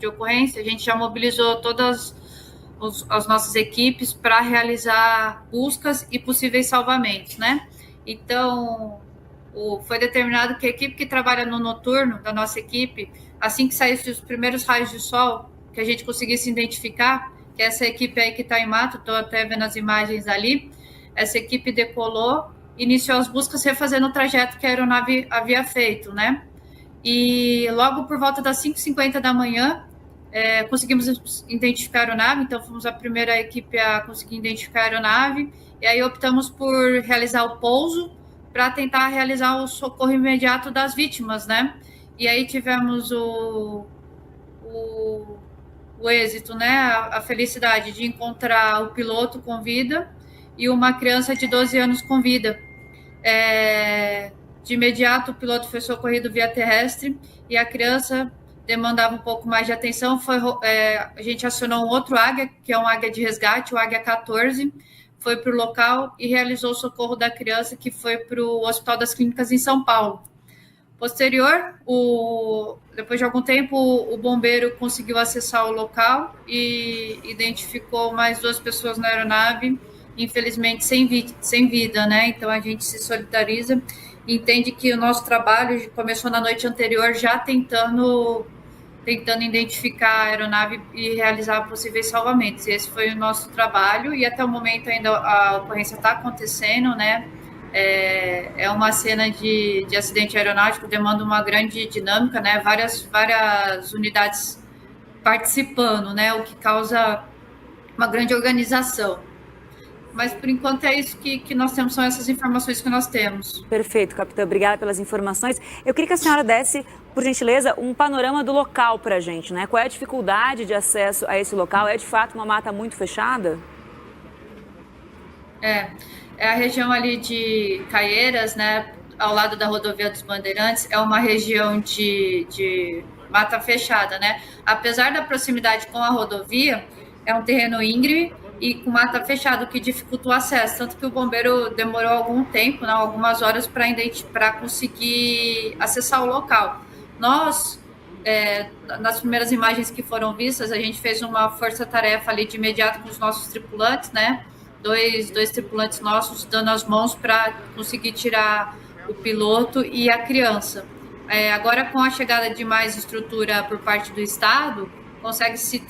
de ocorrência, a gente já mobilizou todas as nossas equipes para realizar buscas e possíveis salvamentos, né? Então, foi determinado que a equipe que trabalha no noturno, da nossa equipe, assim que saísse os primeiros raios de sol, que a gente conseguisse identificar, que essa equipe aí que está em mato, estou até vendo as imagens ali, essa equipe decolou, iniciou as buscas refazendo o trajeto que a aeronave havia feito, né? E logo por volta das 5h50 da manhã, conseguimos identificar a aeronave, então fomos a primeira equipe a conseguir identificar a aeronave, e aí optamos por realizar o pouso para tentar realizar o socorro imediato das vítimas, né? E aí tivemos o êxito, né? A felicidade de encontrar o piloto com vida e uma criança de 12 anos com vida. De imediato, o piloto foi socorrido via terrestre e a criança demandava um pouco mais de atenção. A gente acionou um outro águia, que é um águia de resgate, o águia 14, foi para o local e realizou o socorro da criança, que foi para o Hospital das Clínicas em São Paulo. Posterior, depois de algum tempo, o bombeiro conseguiu acessar o local e identificou mais 2 pessoas na aeronave, infelizmente sem vida, né? Então a gente se solidariza e entende que o nosso trabalho começou na noite anterior já tentando identificar a aeronave e realizar possíveis salvamentos. Esse foi o nosso trabalho e até o momento ainda a ocorrência está acontecendo, né? É uma cena de acidente aeronáutico, demanda uma grande dinâmica, né? Várias unidades participando, né? O que causa uma grande organização. Mas, por enquanto, é isso que nós temos, são essas informações que nós temos. Perfeito, capitã. Obrigada pelas informações. Eu queria que a senhora desse, por gentileza, um panorama do local para a gente, né? Qual é a dificuldade de acesso a esse local? É, de fato, uma mata muito fechada? É a região ali de Caieiras, né? Ao lado da rodovia dos Bandeirantes, é uma região de mata fechada, né? Apesar da proximidade com a rodovia, é um terreno íngreme e com mata fechada, o que dificulta o acesso, tanto que o bombeiro demorou algum tempo, né, algumas horas para conseguir acessar o local. Nós, nas primeiras imagens que foram vistas, a gente fez uma força-tarefa ali de imediato com os nossos tripulantes, né, dois tripulantes nossos dando as mãos para conseguir tirar o piloto e a criança. Agora, com a chegada de mais estrutura por parte do Estado, consegue-se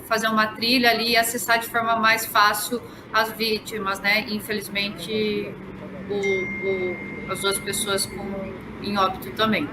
fazer uma trilha ali e acessar de forma mais fácil as vítimas, né? Infelizmente, as 2 pessoas em óbito também.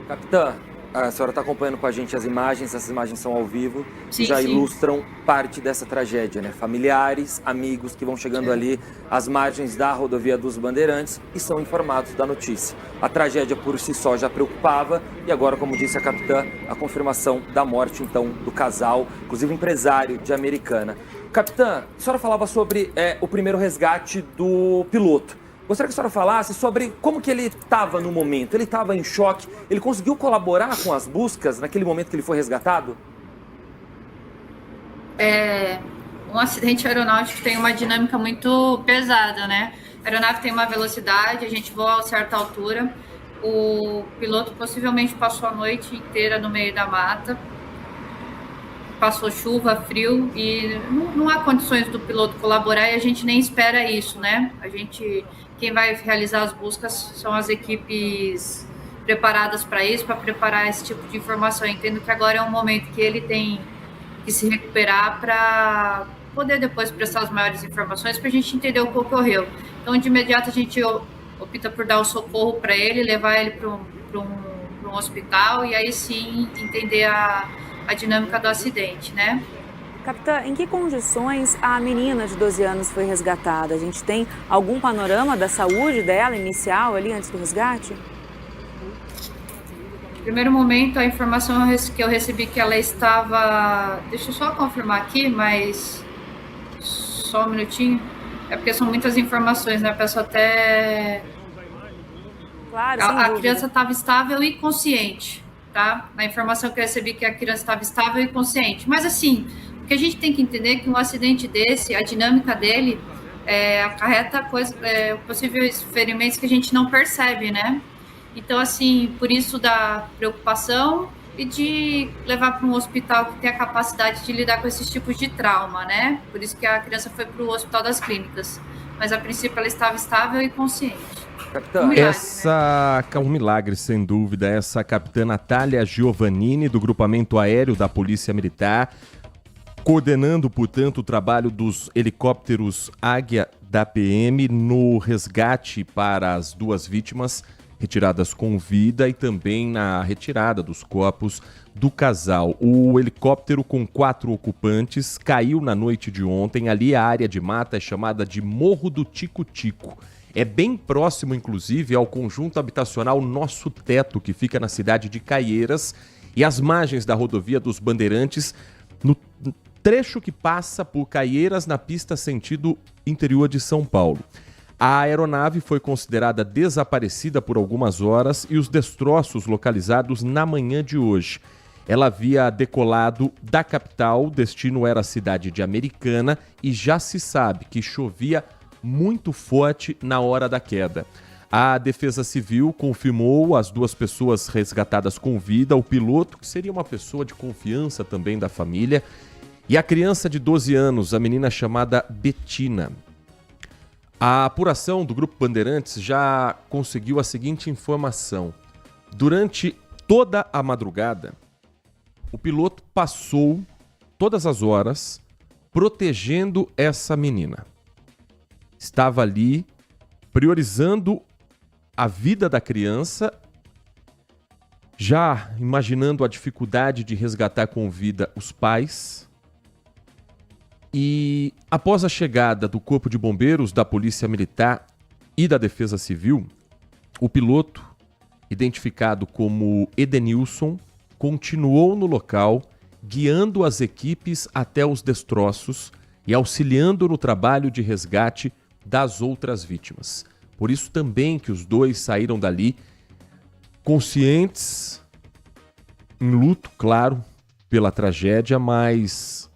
Capitã, a senhora está acompanhando com a gente as imagens, essas imagens são ao vivo, sim, e já sim. ilustram parte dessa tragédia, né? Familiares, amigos que vão chegando ali às margens da rodovia dos Bandeirantes e são informados da notícia. A tragédia por si só já preocupava e agora, como disse a capitã, a confirmação da morte, então, do casal, inclusive empresário de Americana. Capitã, a senhora falava sobre o primeiro resgate do piloto. Gostaria que a senhora falasse sobre como que ele estava no momento. Ele estava em choque? Ele conseguiu colaborar com as buscas naquele momento que ele foi resgatado? Um acidente aeronáutico tem uma dinâmica muito pesada, né? A aeronave tem uma velocidade, a gente voa a certa altura. O piloto possivelmente passou a noite inteira no meio da mata. Passou chuva, frio e não há condições do piloto colaborar e a gente nem espera isso, né? Quem vai realizar as buscas são as equipes preparadas para isso, para preparar esse tipo de informação. Eu entendo que agora é um momento que ele tem que se recuperar para poder depois prestar as maiores informações para a gente entender o que ocorreu. Então, de imediato, a gente opta por dar o socorro para ele, levar ele para um hospital e aí sim entender a dinâmica do acidente, né? Capitã, em que condições a menina de 12 anos foi resgatada? A gente tem algum panorama da saúde dela inicial ali antes do resgate? No primeiro momento, a informação que eu recebi que ela estava... Deixa eu só confirmar aqui, mas... Só um minutinho. É porque são muitas informações, né? A pessoa até... Claro, a criança estava estável e consciente, tá? Na informação que eu recebi que a criança estava estável e consciente. Mas assim... Porque a gente tem que entender que um acidente desse, a dinâmica dele, acarreta possíveis ferimentos que a gente não percebe, né? Então, assim, por isso da preocupação e de levar para um hospital que tem a capacidade de lidar com esses tipos de trauma, né? Por isso que a criança foi para o Hospital das Clínicas. Mas, a princípio, ela estava estável e consciente. Capitã, Um milagre, sem dúvida. Essa capitã Natália Giovannini, do Grupamento Aéreo da Polícia Militar, coordenando, portanto, o trabalho dos helicópteros Águia da PM no resgate para as 2 vítimas retiradas com vida e também na retirada dos corpos do casal. O helicóptero com 4 ocupantes caiu na noite de ontem. Ali a área de mata é chamada de Morro do Tico-Tico. É bem próximo, inclusive, ao conjunto habitacional Nosso Teto, que fica na cidade de Caieiras, e às margens da rodovia dos Bandeirantes, no trecho que passa por Caieiras na pista sentido interior de São Paulo. A aeronave foi considerada desaparecida por algumas horas e os destroços localizados na manhã de hoje. Ela havia decolado da capital, o destino era a cidade de Americana e já se sabe que chovia muito forte na hora da queda. A Defesa Civil confirmou as 2 pessoas resgatadas com vida, o piloto, que seria uma pessoa de confiança também da família, e a criança de 12 anos, a menina chamada Betina. A apuração do Grupo Bandeirantes já conseguiu a seguinte informação. Durante toda a madrugada, o piloto passou todas as horas protegendo essa menina. Estava ali priorizando a vida da criança, já imaginando a dificuldade de resgatar com vida os pais. E após a chegada do Corpo de Bombeiros, da Polícia Militar e da Defesa Civil, o piloto, identificado como Edenilson, continuou no local, guiando as equipes até os destroços e auxiliando no trabalho de resgate das outras vítimas. Por isso também que os 2 saíram dali conscientes, em luto, claro, pela tragédia, mas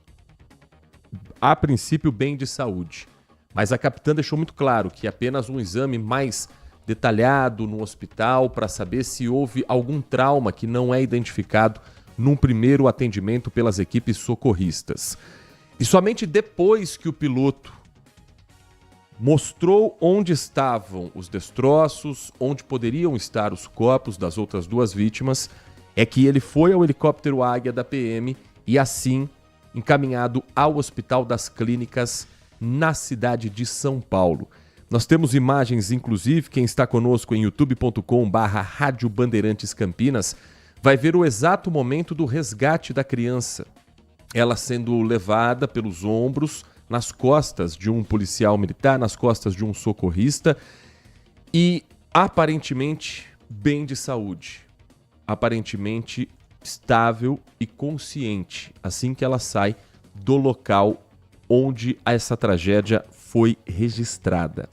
a princípio bem de saúde. Mas a capitã deixou muito claro que apenas um exame mais detalhado no hospital para saber se houve algum trauma que não é identificado num primeiro atendimento pelas equipes socorristas. E somente depois que o piloto mostrou onde estavam os destroços, onde poderiam estar os corpos das outras 2 vítimas, é que ele foi ao helicóptero Águia da PM e assim encaminhado ao Hospital das Clínicas na cidade de São Paulo. Nós temos imagens, inclusive, quem está conosco em youtube.com/Rádio Bandeirantes Campinas vai ver o exato momento do resgate da criança. Ela sendo levada pelos ombros, nas costas de um policial militar, nas costas de um socorrista e aparentemente bem de saúde. Aparentemente estável e consciente assim que ela sai do local onde essa tragédia foi registrada.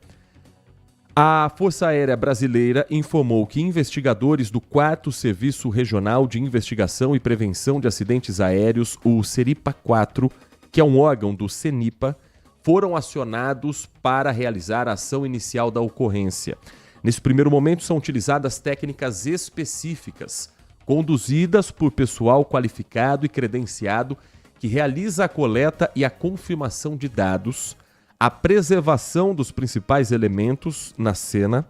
A Força Aérea Brasileira informou que investigadores do 4º Serviço Regional de Investigação e Prevenção de Acidentes Aéreos, o SERIPA-4, que é um órgão do CENIPA, foram acionados para realizar a ação inicial da ocorrência. Nesse primeiro momento são utilizadas técnicas específicas conduzidas por pessoal qualificado e credenciado que realiza a coleta e a confirmação de dados, a preservação dos principais elementos na cena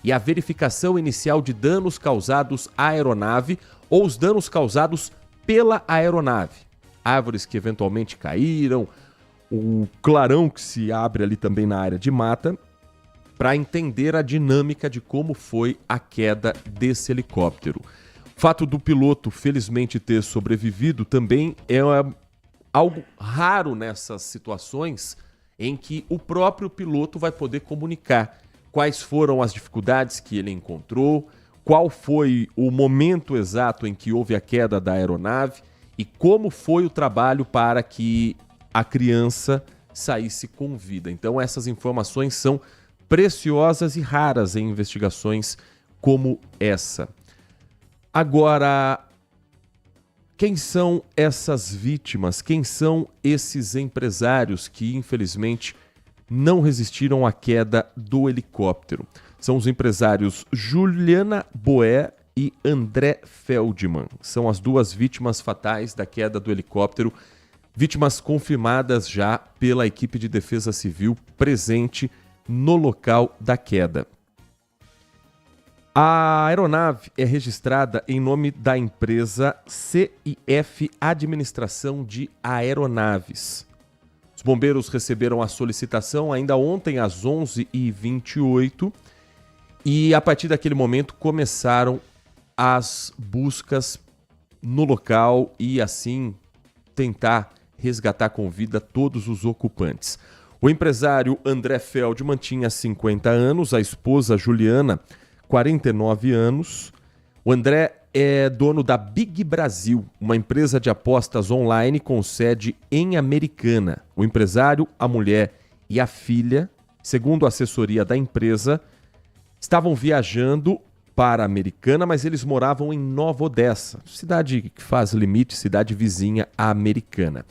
e a verificação inicial de danos causados à aeronave ou os danos causados pela aeronave. Árvores que eventualmente caíram, o clarão que se abre ali também na área de mata, para entender a dinâmica de como foi a queda desse helicóptero. O fato do piloto, felizmente, ter sobrevivido também é algo raro nessas situações em que o próprio piloto vai poder comunicar quais foram as dificuldades que ele encontrou, qual foi o momento exato em que houve a queda da aeronave e como foi o trabalho para que a criança saísse com vida. Então essas informações são preciosas e raras em investigações como essa. Agora, quem são essas vítimas? Quem são esses empresários que, infelizmente, não resistiram à queda do helicóptero? São os empresários Juliana Boé e André Feldman. São as 2 vítimas fatais da queda do helicóptero, vítimas confirmadas já pela equipe de defesa civil presente no local da queda. A aeronave é registrada em nome da empresa CIF Administração de Aeronaves. Os bombeiros receberam a solicitação ainda ontem às 11h28 e a partir daquele momento começaram as buscas no local e assim tentar resgatar com vida todos os ocupantes. O empresário André Feldman tinha 50 anos, a esposa Juliana 49 anos. O André é dono da Big Brasil, uma empresa de apostas online com sede em Americana. O empresário, a mulher e a filha, segundo a assessoria da empresa, estavam viajando para a Americana, mas eles moravam em Nova Odessa, cidade que faz limite, cidade vizinha à Americana.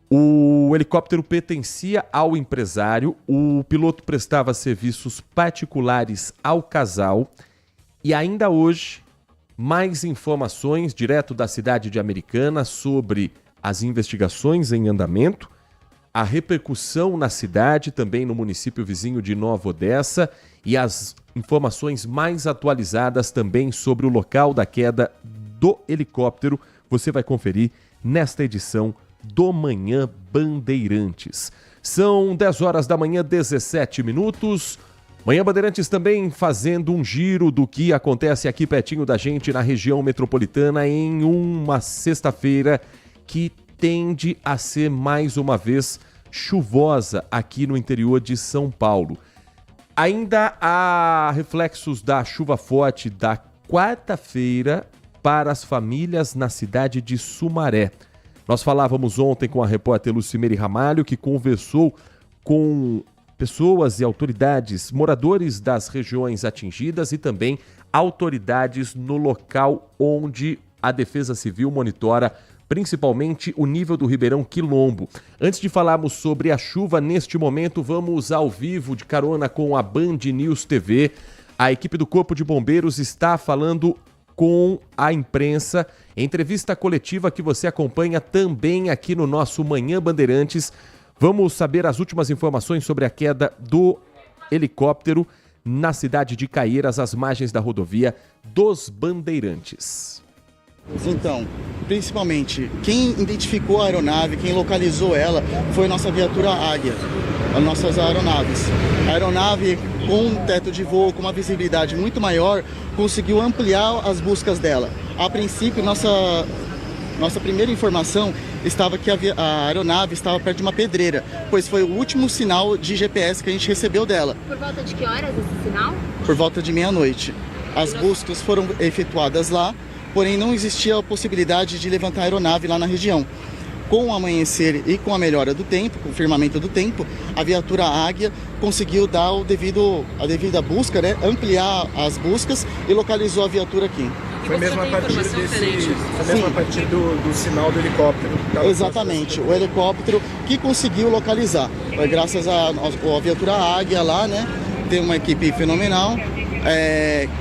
O helicóptero pertencia ao empresário, o piloto prestava serviços particulares ao casal e ainda hoje mais informações direto da cidade de Americana sobre as investigações em andamento, a repercussão na cidade, também no município vizinho de Nova Odessa e as informações mais atualizadas também sobre o local da queda do helicóptero. Você vai conferir nesta edição do Manhã Bandeirantes. São 10 horas da manhã, 17 minutos. Manhã Bandeirantes também fazendo um giro do que acontece aqui pertinho da gente na região metropolitana em uma sexta-feira que tende a ser mais uma vez chuvosa aqui no interior de São Paulo. Ainda há reflexos da chuva forte da quarta-feira para as famílias na cidade de Sumaré. Nós falávamos ontem com a repórter Lucimere Ramalho, que conversou com pessoas e autoridades, moradores das regiões atingidas e também autoridades no local onde a Defesa Civil monitora principalmente o nível do Ribeirão Quilombo. Antes de falarmos sobre a chuva, neste momento vamos ao vivo de carona com a Band News TV. A equipe do Corpo de Bombeiros está falando com a imprensa, entrevista coletiva que você acompanha também aqui no nosso Manhã Bandeirantes. Vamos saber as últimas informações sobre a queda do helicóptero na cidade de Caieiras, às margens da rodovia dos Bandeirantes. Então, principalmente, quem identificou a aeronave, quem localizou ela, foi a nossa viatura Águia, as nossas aeronaves. A aeronave, com um teto de voo, com uma visibilidade muito maior, conseguiu ampliar as buscas dela. A princípio, nossa primeira informação estava que a aeronave estava perto de uma pedreira, pois foi o último sinal de GPS que a gente recebeu dela. Por volta de que horas esse sinal? Por volta de meia-noite. As buscas foram efetuadas lá, porém não existia a possibilidade de levantar a aeronave lá na região. Com o amanhecer e com a melhora do tempo, com o firmamento do tempo, a viatura Águia conseguiu dar a devida busca, né? Ampliar as buscas e localizou a viatura aqui. Foi mesmo a partir do sinal do helicóptero. Exatamente, o helicóptero que conseguiu localizar. Graças à viatura Águia lá, né? Tem uma equipe fenomenal.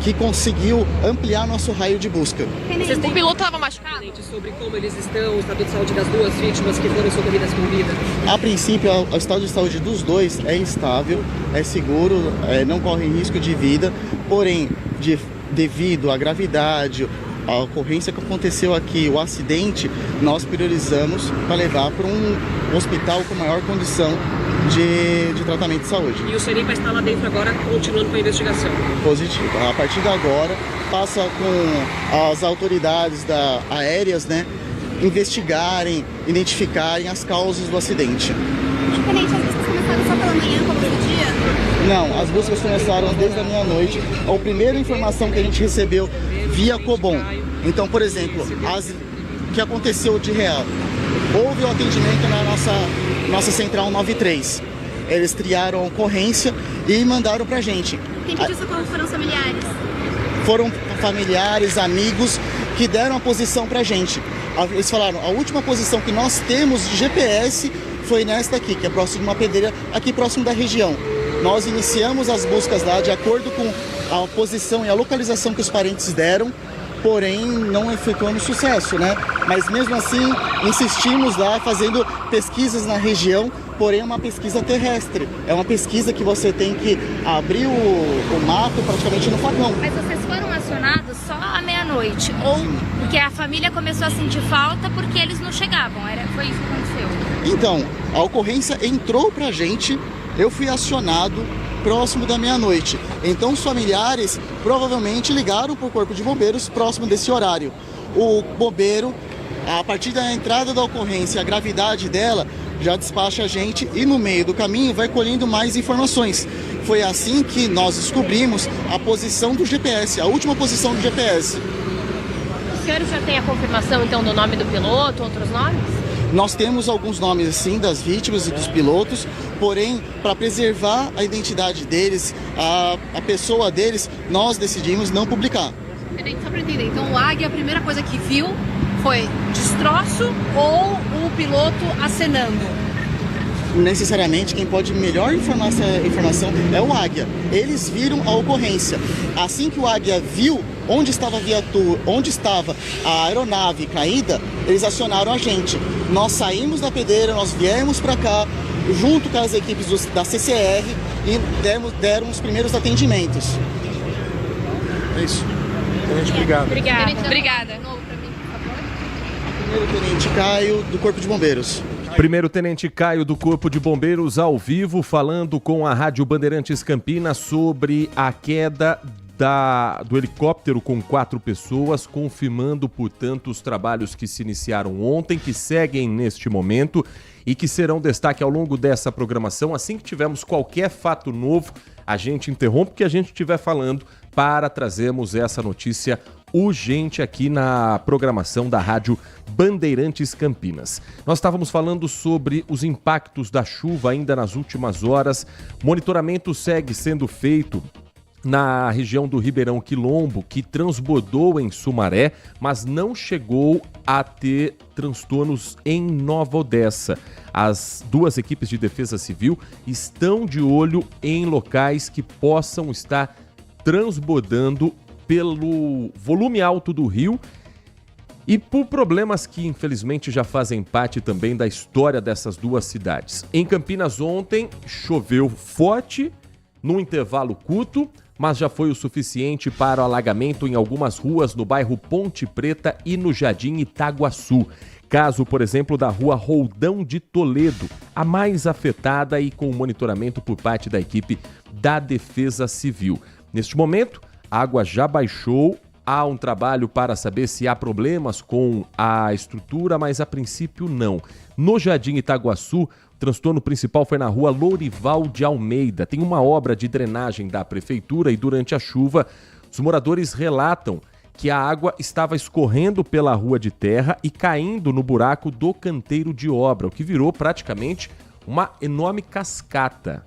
Que conseguiu ampliar nosso raio de busca. O piloto estava machucado? Sobre como eles estão, o estado de saúde das 2 vítimas que foram socorridas com vida? A princípio, o estado de saúde dos 2 é estável, é seguro, não corre risco de vida, porém, devido à gravidade, a ocorrência que aconteceu aqui, o acidente, nós priorizamos para levar para um hospital com maior condição de tratamento de saúde. E o Serim vai estar lá dentro agora, continuando com a investigação? Positivo. A partir de agora, passa com as autoridades aéreas, né, investigarem, identificarem as causas do acidente. Diferente, as buscas começaram só pela manhã, como todo dia? Não, as buscas começaram desde a meia-noite. A primeira informação que a gente recebeu via Cobom. Então, por exemplo, o que aconteceu de real? Houve o atendimento na nossa central 93. Eles triaram a ocorrência e mandaram pra gente. Quem pediu socorro foram os familiares? Foram familiares, amigos que deram a posição pra gente. Eles falaram, a última posição que nós temos de GPS foi nesta aqui, que é próximo de uma pedreira, aqui próximo da região. Nós iniciamos as buscas lá de acordo com a posição e a localização que os parentes deram, porém não efetuamos sucesso, né? Mas mesmo assim, insistimos lá fazendo pesquisas na região, porém é uma pesquisa terrestre. É uma pesquisa que você tem que abrir o mato praticamente no facão. Mas vocês foram acionados só à meia-noite? Ou porque a família começou a sentir falta porque eles não chegavam? Foi isso que aconteceu? Então, a ocorrência entrou pra gente, eu fui acionado próximo da meia-noite. Então os familiares provavelmente ligaram para o Corpo de Bombeiros próximo desse horário. O bombeiro, a partir da entrada da ocorrência, a gravidade dela, já despacha a gente e no meio do caminho vai colhendo mais informações. Foi assim que nós descobrimos a posição do GPS, a última posição do GPS. Os senhores já têm a confirmação então do nome do piloto, outros nomes? Nós temos alguns nomes, sim, das vítimas e dos pilotos, porém, para preservar a identidade deles, a pessoa deles, nós decidimos não publicar. Só para entender, então o Águia, a primeira coisa que viu foi destroço ou o piloto acenando? Necessariamente, quem pode melhor informar essa informação é o Águia. Eles viram a ocorrência. Assim que o Águia viu onde estava a aeronave caída, eles acionaram a gente. Nós saímos da pedreira, nós viemos para cá, junto com as equipes da CCR e deram os primeiros atendimentos. É isso. Tenente, obrigado. Obrigada. Primeiro Tenente Caio, do Corpo de Bombeiros. Primeiro Tenente Caio do Corpo de Bombeiros ao vivo, falando com a Rádio Bandeirantes Campinas sobre a queda do helicóptero com 4 pessoas, confirmando, portanto, os trabalhos que se iniciaram ontem, que seguem neste momento e que serão destaque ao longo dessa programação. Assim que tivermos qualquer fato novo, a gente interrompe o que a gente estiver falando para trazermos essa notícia urgente aqui na programação da Rádio Bandeirantes Campinas. Nós estávamos falando sobre os impactos da chuva ainda nas últimas horas. Monitoramento segue sendo feito na região do Ribeirão Quilombo, que transbordou em Sumaré, mas não chegou a ter transtornos em Nova Odessa. As 2 equipes de defesa civil estão de olho em locais que possam estar transbordando pelo volume alto do rio e por problemas que infelizmente já fazem parte também da história dessas 2 cidades. Em Campinas ontem choveu forte, num intervalo curto, mas já foi o suficiente para o alagamento em algumas ruas no bairro Ponte Preta e no Jardim Itaguaçu. Caso, por exemplo, da rua Roldão de Toledo, a mais afetada e com monitoramento por parte da equipe da Defesa Civil. Neste momento, a água já baixou, há um trabalho para saber se há problemas com a estrutura, mas a princípio não. No Jardim Itaguaçu, o transtorno principal foi na rua Lourival de Almeida. Tem uma obra de drenagem da prefeitura e durante a chuva, os moradores relatam que a água estava escorrendo pela rua de terra e caindo no buraco do canteiro de obra, o que virou praticamente uma enorme cascata.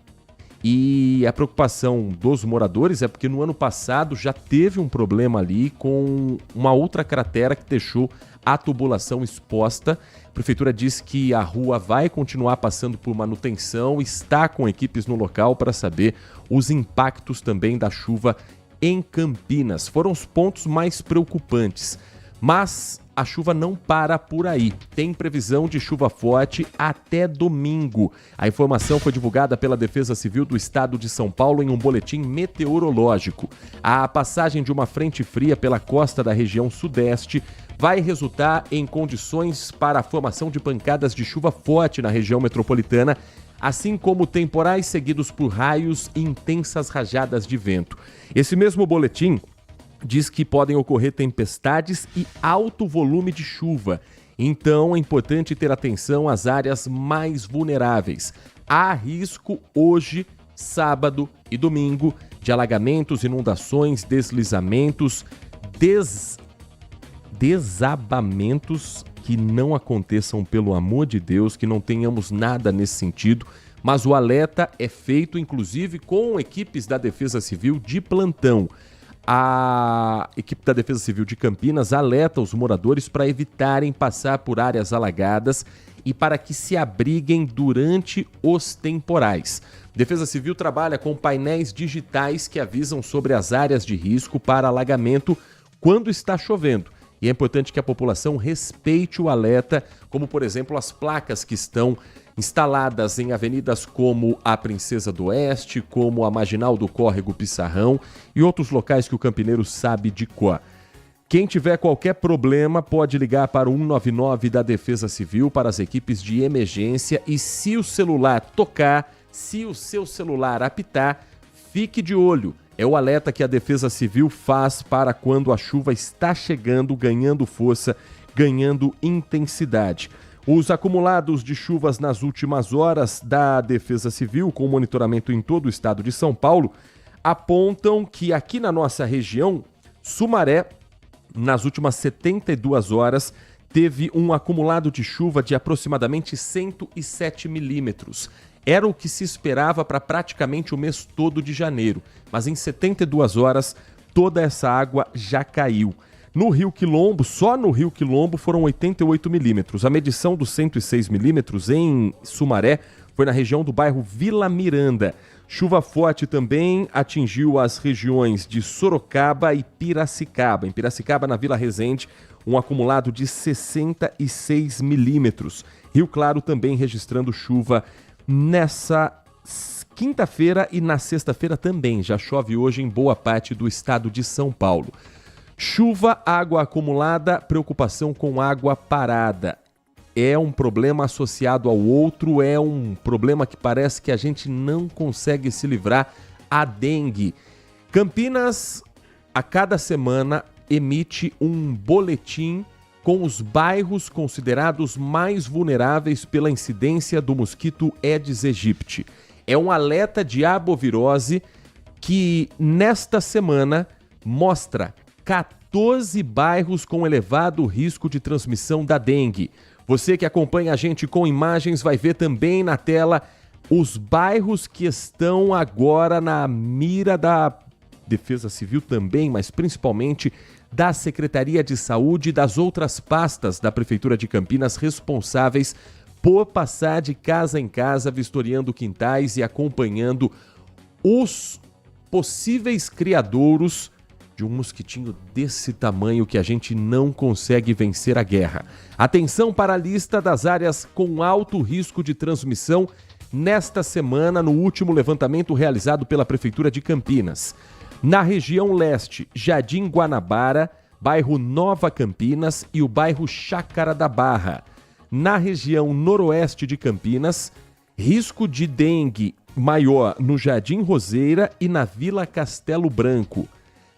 E a preocupação dos moradores é porque no ano passado já teve um problema ali com uma outra cratera que deixou a tubulação exposta. A prefeitura diz que a rua vai continuar passando por manutenção, está com equipes no local para saber os impactos também da chuva em Campinas. Foram os pontos mais preocupantes, mas a chuva não para por aí. Tem previsão de chuva forte até domingo. A informação foi divulgada pela Defesa Civil do Estado de São Paulo em um boletim meteorológico. A passagem de uma frente fria pela costa da região sudeste vai resultar em condições para a formação de pancadas de chuva forte na região metropolitana, assim como temporais seguidos por raios e intensas rajadas de vento. Esse mesmo boletim diz que podem ocorrer tempestades e alto volume de chuva. Então, é importante ter atenção às áreas mais vulneráveis. Há risco hoje, sábado e domingo, de alagamentos, inundações, deslizamentos, desabamentos, que não aconteçam, pelo amor de Deus, que não tenhamos nada nesse sentido. Mas o alerta é feito, inclusive, com equipes da Defesa Civil de plantão. A equipe da Defesa Civil de Campinas alerta os moradores para evitarem passar por áreas alagadas e para que se abriguem durante os temporais. Defesa Civil trabalha com painéis digitais que avisam sobre as áreas de risco para alagamento quando está chovendo. E é importante que a população respeite o alerta, como, por exemplo, as placas que estão instaladas em avenidas como a Princesa do Oeste, como a Marginal do Córrego Pissarrão e outros locais que o campineiro sabe de cor. Quem tiver qualquer problema pode ligar para o 199 da Defesa Civil para as equipes de emergência e se o celular tocar, se o seu celular apitar, fique de olho. É o alerta que a Defesa Civil faz para quando a chuva está chegando, ganhando força, ganhando intensidade. Os acumulados de chuvas nas últimas horas da Defesa Civil, com monitoramento em todo o estado de São Paulo, apontam que aqui na nossa região, Sumaré, nas últimas 72 horas, teve um acumulado de chuva de aproximadamente 107 milímetros. Era o que se esperava para praticamente o mês todo de janeiro, mas em 72 horas toda essa água já caiu. No Rio Quilombo, só no Rio Quilombo foram 88 milímetros. A medição dos 106 milímetros em Sumaré foi na região do bairro Vila Miranda. Chuva forte também atingiu as regiões de Sorocaba e Piracicaba. Em Piracicaba, na Vila Resende, um acumulado de 66 milímetros. Rio Claro também registrando chuva nessa quinta-feira e na sexta-feira também. Já chove hoje em boa parte do estado de São Paulo. Chuva, água acumulada, preocupação com água parada. É um problema associado ao outro, é um problema que parece que a gente não consegue se livrar, a dengue. Campinas, a cada semana, emite um boletim com os bairros considerados mais vulneráveis pela incidência do mosquito Aedes aegypti. É um alerta de arbovirose que, nesta semana, mostra 14 bairros com elevado risco de transmissão da dengue. Você que acompanha a gente com imagens vai ver também na tela os bairros que estão agora na mira da Defesa Civil também, mas principalmente da Secretaria de Saúde e das outras pastas da Prefeitura de Campinas responsáveis por passar de casa em casa, vistoriando quintais e acompanhando os possíveis criadouros de um mosquitinho desse tamanho que a gente não consegue vencer a guerra. Atenção para a lista das áreas com alto risco de transmissão nesta semana, no último levantamento realizado pela Prefeitura de Campinas. Na região leste, Jardim Guanabara, bairro Nova Campinas e o bairro Chácara da Barra. Na região noroeste de Campinas, risco de dengue maior no Jardim Roseira e na Vila Castelo Branco.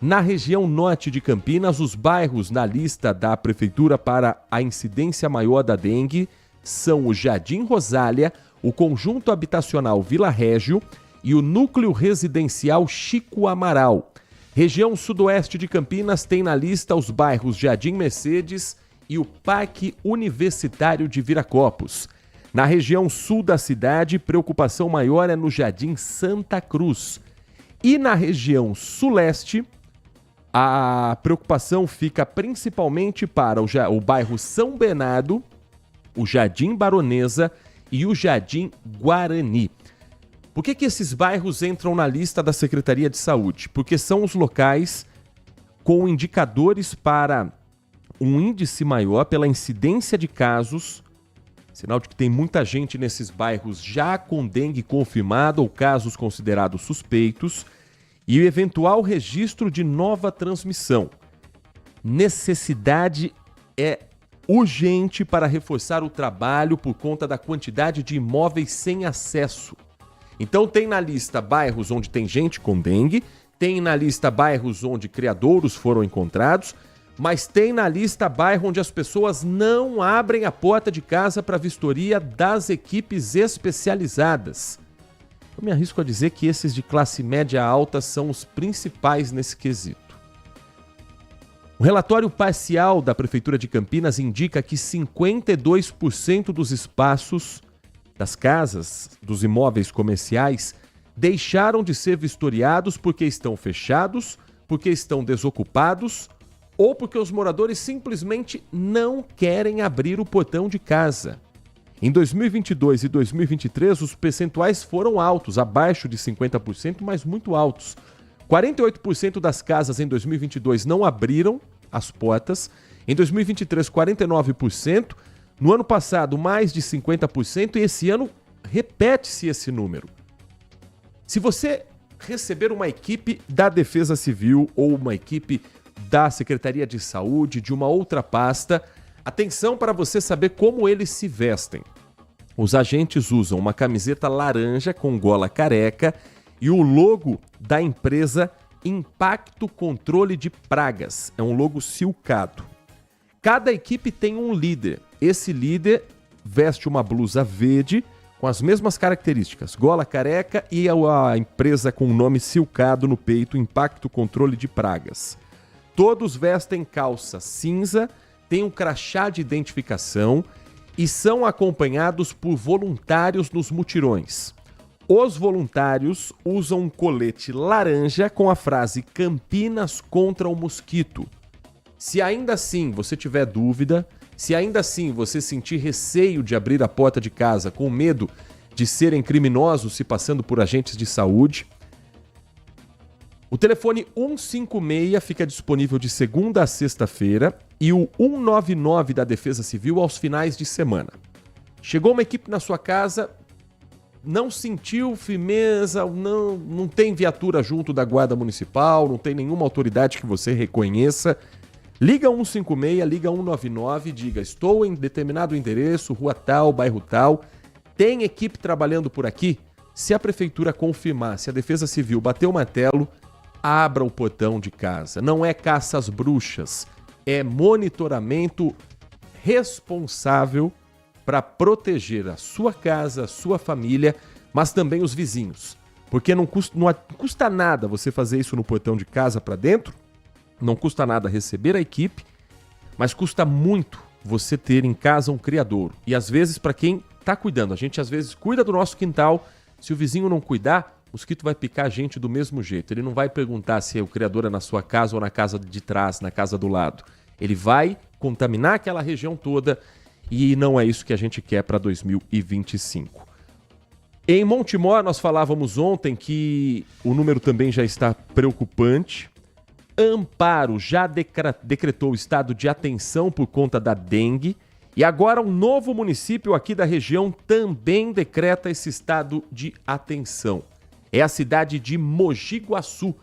Na região norte de Campinas, os bairros na lista da Prefeitura para a incidência maior da dengue são o Jardim Rosália, o Conjunto Habitacional Vila Régio e o Núcleo Residencial Chico Amaral. Região sudoeste de Campinas tem na lista os bairros Jardim Mercedes e o Parque Universitário de Viracopos. Na região sul da cidade, preocupação maior é no Jardim Santa Cruz. E na região suleste, a preocupação fica principalmente para o bairro São Bernardo, o Jardim Baronesa e o Jardim Guarani. Por que esses bairros entram na lista da Secretaria de Saúde? Porque são os locais com indicadores para um índice maior pela incidência de casos, sinal de que tem muita gente nesses bairros já com dengue confirmada ou casos considerados suspeitos, e o eventual registro de nova transmissão. Necessidade é urgente para reforçar o trabalho por conta da quantidade de imóveis sem acesso. Então tem na lista bairros onde tem gente com dengue, tem na lista bairros onde criadouros foram encontrados, mas tem na lista bairro onde as pessoas não abrem a porta de casa para vistoria das equipes especializadas. Eu me arrisco a dizer que esses de classe média alta são os principais nesse quesito. O relatório parcial da Prefeitura de Campinas indica que 52% dos espaços das casas, dos imóveis comerciais, deixaram de ser vistoriados porque estão fechados, porque estão desocupados ou porque os moradores simplesmente não querem abrir o portão de casa. Em 2022 e 2023, os percentuais foram altos, abaixo de 50%, mas muito altos. 48% das casas em 2022 não abriram as portas. Em 2023, 49%. No ano passado, mais de 50%. E esse ano, repete-se esse número. Se você receber uma equipe da Defesa Civil ou uma equipe da Secretaria de Saúde, de uma outra pasta, atenção para você saber como eles se vestem. Os agentes usam uma camiseta laranja com gola careca e o logo da empresa Impacto Controle de Pragas. É um logo silcado. Cada equipe tem um líder. Esse líder veste uma blusa verde com as mesmas características, gola careca e a empresa com o nome silcado no peito, Impacto Controle de Pragas. Todos vestem calça cinza, têm um crachá de identificação e são acompanhados por voluntários nos mutirões. Os voluntários usam um colete laranja com a frase Campinas contra o mosquito. Se ainda assim você tiver dúvida, se ainda assim você sentir receio de abrir a porta de casa com medo de serem criminosos se passando por agentes de saúde, o telefone 156 fica disponível de segunda a sexta-feira e o 199 da Defesa Civil aos finais de semana. Chegou uma equipe na sua casa, não sentiu firmeza, não tem viatura junto da Guarda Municipal, não tem nenhuma autoridade que você reconheça, liga 156, liga 199, diga, estou em determinado endereço, rua tal, bairro tal, tem equipe trabalhando por aqui? Se a prefeitura confirmar, se a Defesa Civil bater o martelo, abra o portão de casa. Não é caça às bruxas, é monitoramento responsável para proteger a sua casa, a sua família, mas também os vizinhos. Porque não custa nada você fazer isso no portão de casa para dentro, não custa nada receber a equipe, mas custa muito você ter em casa um criadouro. E às vezes, para quem está cuidando, a gente às vezes cuida do nosso quintal, se o vizinho não cuidar, o mosquito vai picar a gente do mesmo jeito. Ele não vai perguntar se o criador é na sua casa ou na casa de trás, na casa do lado. Ele vai contaminar aquela região toda e não é isso que a gente quer para 2025. Em Montemor, nós falávamos ontem que o número também já está preocupante. Amparo já decretou estado de atenção por conta da dengue. E agora um novo município aqui da região também decreta esse estado de atenção. É a cidade de Mogi Guaçu.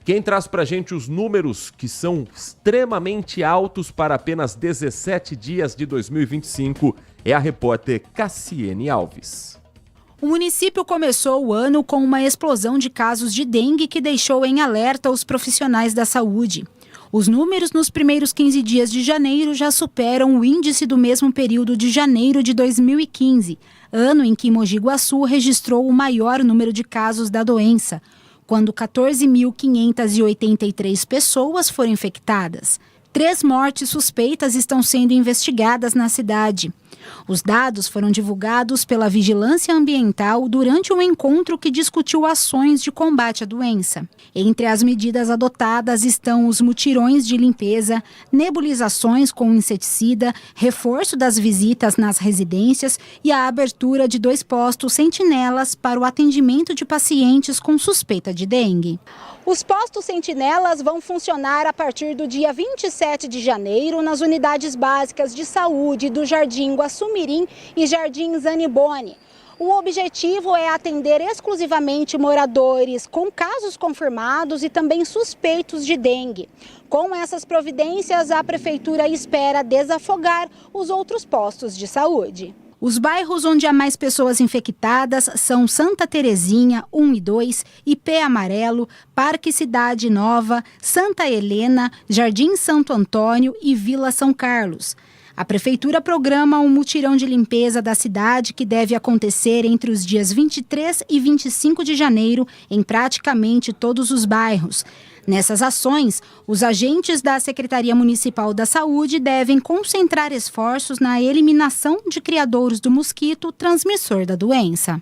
Quem traz pra gente os números que são extremamente altos para apenas 17 dias de 2025 é a repórter Cassiene Alves. O município começou o ano com uma explosão de casos de dengue que deixou em alerta os profissionais da saúde. Os números nos primeiros 15 dias de janeiro já superam o índice do mesmo período de janeiro de 2015, ano em que Mogi Guaçu registrou o maior número de casos da doença, quando 14.583 pessoas foram infectadas. 3 mortes suspeitas estão sendo investigadas na cidade. Os dados foram divulgados pela Vigilância Ambiental durante um encontro que discutiu ações de combate à doença. Entre as medidas adotadas estão os mutirões de limpeza, nebulizações com inseticida, reforço das visitas nas residências e a abertura de 2 postos sentinelas para o atendimento de pacientes com suspeita de dengue. Os postos sentinelas vão funcionar a partir do dia 27 de janeiro nas unidades básicas de saúde do Jardim Guaçumirim e Jardim Zanibone. O objetivo é atender exclusivamente moradores com casos confirmados e também suspeitos de dengue. Com essas providências, a Prefeitura espera desafogar os outros postos de saúde. Os bairros onde há mais pessoas infectadas são Santa Terezinha, 1 e 2, Ipê Amarelo, Parque Cidade Nova, Santa Helena, Jardim Santo Antônio e Vila São Carlos. A Prefeitura programa um mutirão de limpeza da cidade que deve acontecer entre os dias 23 e 25 de janeiro em praticamente todos os bairros. Nessas ações, os agentes da Secretaria Municipal da Saúde devem concentrar esforços na eliminação de criadouros do mosquito transmissor da doença.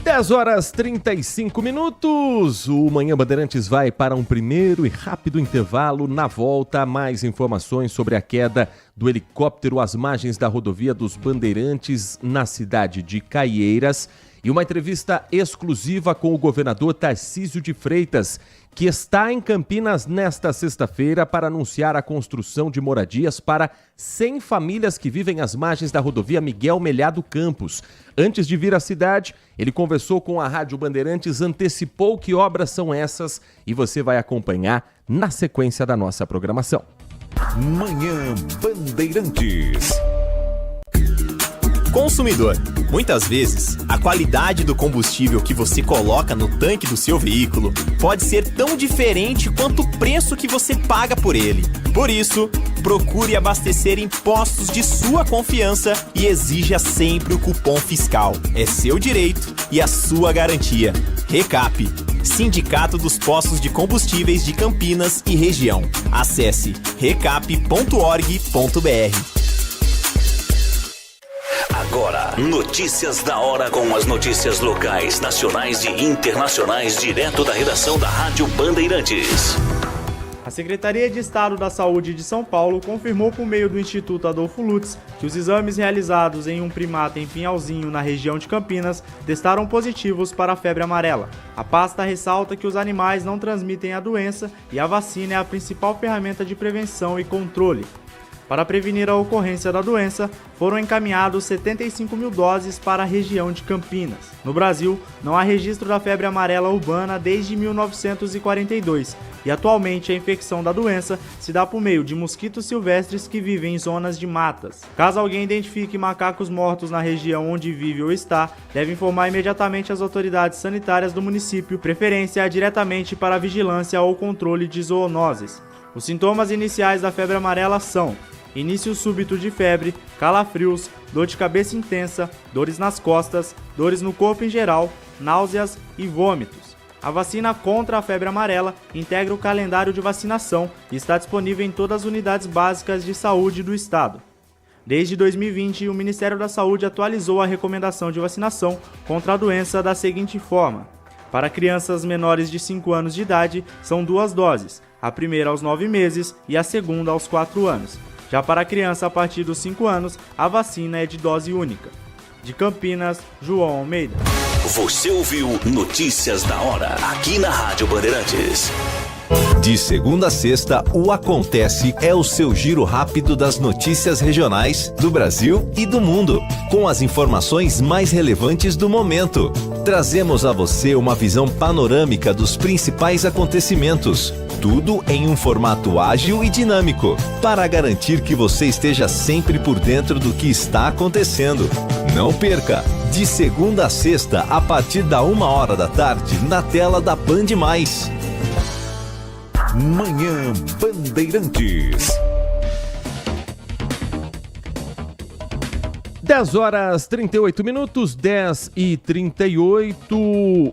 10h35. O Manhã Bandeirantes vai para um primeiro e rápido intervalo. Na volta, mais informações sobre a queda do helicóptero às margens da rodovia dos Bandeirantes, na cidade de Caieiras, e uma entrevista exclusiva com o governador Tarcísio de Freitas, que está em Campinas nesta sexta-feira para anunciar a construção de moradias para 100 famílias que vivem às margens da rodovia Miguel Melhado Campos. Antes de vir à cidade, ele conversou com a Rádio Bandeirantes, antecipou que obras são essas e você vai acompanhar na sequência da nossa programação. Manhã Bandeirantes. Consumidor, muitas vezes, a qualidade do combustível que você coloca no tanque do seu veículo pode ser tão diferente quanto o preço que você paga por ele. Por isso, procure abastecer em postos de sua confiança e exija sempre o cupom fiscal. É seu direito e a sua garantia. Recap, Sindicato dos Postos de Combustíveis de Campinas e Região. Acesse recap.org.br. Agora, notícias da hora com as notícias locais, nacionais e internacionais, direto da redação da Rádio Bandeirantes. A Secretaria de Estado da Saúde de São Paulo confirmou por meio do Instituto Adolfo Lutz que os exames realizados em um primata em Pinhalzinho, na região de Campinas, testaram positivos para a febre amarela. A pasta ressalta que os animais não transmitem a doença e a vacina é a principal ferramenta de prevenção e controle. Para prevenir a ocorrência da doença, foram encaminhados 75 mil doses para a região de Campinas. No Brasil, não há registro da febre amarela urbana desde 1942 e atualmente a infecção da doença se dá por meio de mosquitos silvestres que vivem em zonas de matas. Caso alguém identifique macacos mortos na região onde vive ou está, deve informar imediatamente as autoridades sanitárias do município, preferência diretamente para a vigilância ou controle de zoonoses. Os sintomas iniciais da febre amarela são início súbito de febre, calafrios, dor de cabeça intensa, dores nas costas, dores no corpo em geral, náuseas e vômitos. A vacina contra a febre amarela integra o calendário de vacinação e está disponível em todas as unidades básicas de saúde do estado. Desde 2020, o Ministério da Saúde atualizou a recomendação de vacinação contra a doença da seguinte forma: para crianças menores de 5 anos de idade, são 2 doses, a primeira aos 9 meses e a segunda aos 4 anos. Já para a criança a partir dos 5 anos, a vacina é de dose única. De Campinas, João Almeida. Você ouviu Notícias da Hora, aqui na Rádio Bandeirantes. De segunda a sexta, o Acontece é o seu giro rápido das notícias regionais do Brasil e do mundo, com as informações mais relevantes do momento. Trazemos a você uma visão panorâmica dos principais acontecimentos, tudo em um formato ágil e dinâmico, para garantir que você esteja sempre por dentro do que está acontecendo. Não perca! De segunda a sexta, a partir da 1h da tarde, na tela da Band+. Manhã Bandeirantes. 10h38, 10h38.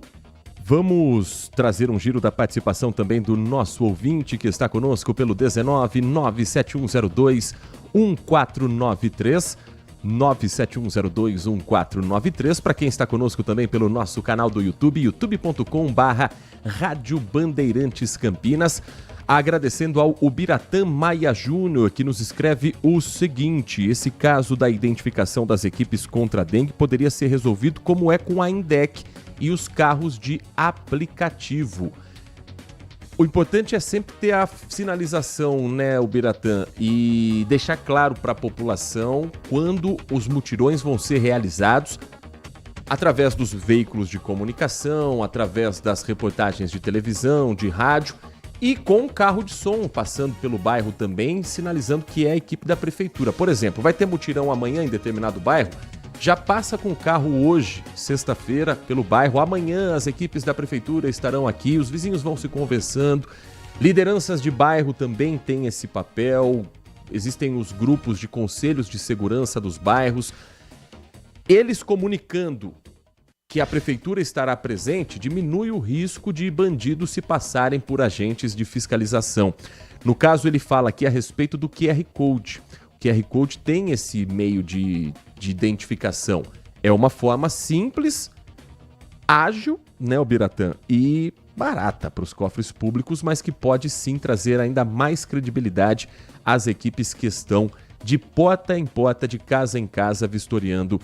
Vamos trazer um giro da participação também do nosso ouvinte que está conosco pelo 19971021493. 971021493. Para quem está conosco também pelo nosso canal do YouTube, youtube.com/Rádio Bandeirantes Campinas. Agradecendo ao Ubiratã Maia Júnior, que nos escreve o seguinte: esse caso da identificação das equipes contra a dengue poderia ser resolvido como é com a INDEC e os carros de aplicativo. O importante é sempre ter a sinalização, né, Ubiratã, e deixar claro para a população quando os mutirões vão ser realizados, através dos veículos de comunicação, através das reportagens de televisão, de rádio e com carro de som passando pelo bairro também, sinalizando que é a equipe da prefeitura. Por exemplo, vai ter mutirão amanhã em determinado bairro, já passa com o carro hoje, sexta-feira, pelo bairro. Amanhã as equipes da prefeitura estarão aqui, os vizinhos vão se conversando. Lideranças de bairro também têm esse papel. Existem os grupos de conselhos de segurança dos bairros. Eles comunicando que a prefeitura estará presente diminui o risco de bandidos se passarem por agentes de fiscalização. No caso, ele fala aqui a respeito do QR Code. O QR Code tem esse meio de identificação. É uma forma simples, ágil, né, Ubiratã, e barata para os cofres públicos, mas que pode sim trazer ainda mais credibilidade às equipes que estão de porta em porta, de casa em casa, vistoriando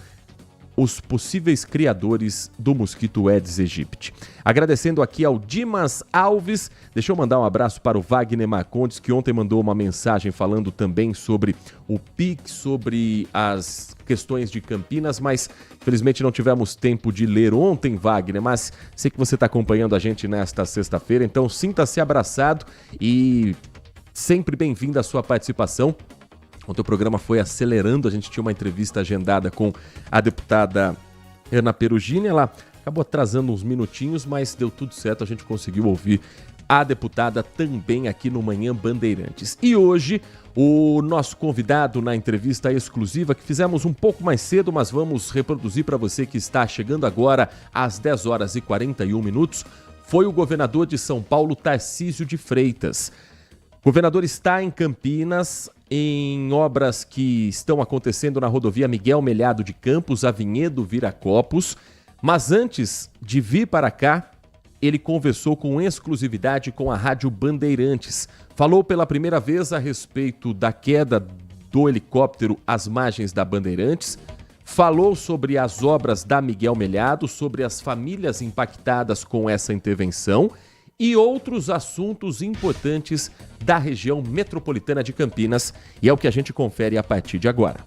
os possíveis criadores do mosquito Aedes aegypti. Agradecendo aqui ao Dimas Alves, deixa eu mandar um abraço para o Wagner Marcondes, que ontem mandou uma mensagem falando também sobre o PIC, sobre as questões de Campinas, mas infelizmente não tivemos tempo de ler ontem, Wagner, mas sei que você está acompanhando a gente nesta sexta-feira, então sinta-se abraçado e sempre bem-vindo à sua participação. Ontem o programa foi acelerando, a gente tinha uma entrevista agendada com a deputada Ana Perugini, ela acabou atrasando uns minutinhos, mas deu tudo certo, a gente conseguiu ouvir a deputada também aqui no Manhã Bandeirantes. E hoje, o nosso convidado na entrevista exclusiva, que fizemos um pouco mais cedo, mas vamos reproduzir para você que está chegando agora às 10 horas e 41 minutos, foi o governador de São Paulo, Tarcísio de Freitas. O governador está em Campinas, em obras que estão acontecendo na rodovia Miguel Melhado de Campos, a Vinhedo Viracopos, mas antes de vir para cá, ele conversou com exclusividade com a Rádio Bandeirantes. Falou pela primeira vez a respeito da queda do helicóptero às margens da Bandeirantes, falou sobre as obras da Miguel Melhado, sobre as famílias impactadas com essa intervenção e outros assuntos importantes da região metropolitana de Campinas, e é o que a gente confere a partir de agora.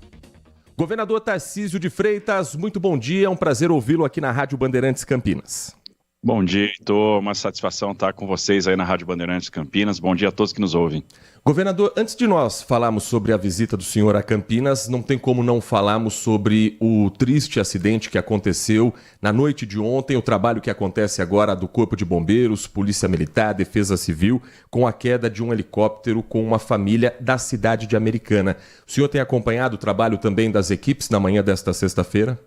Governador Tarcísio de Freitas, muito bom dia, é um prazer ouvi-lo aqui na Rádio Bandeirantes Campinas. Bom dia, Heitor, uma satisfação estar com vocês aí na Rádio Bandeirantes Campinas, bom dia a todos que nos ouvem. Governador, antes de nós falarmos sobre a visita do senhor a Campinas, não tem como não falarmos sobre o triste acidente que aconteceu na noite de ontem, o trabalho que acontece agora do Corpo de Bombeiros, Polícia Militar, Defesa Civil, com a queda de um helicóptero com uma família da cidade de Americana. O senhor tem acompanhado o trabalho também das equipes na manhã desta sexta-feira?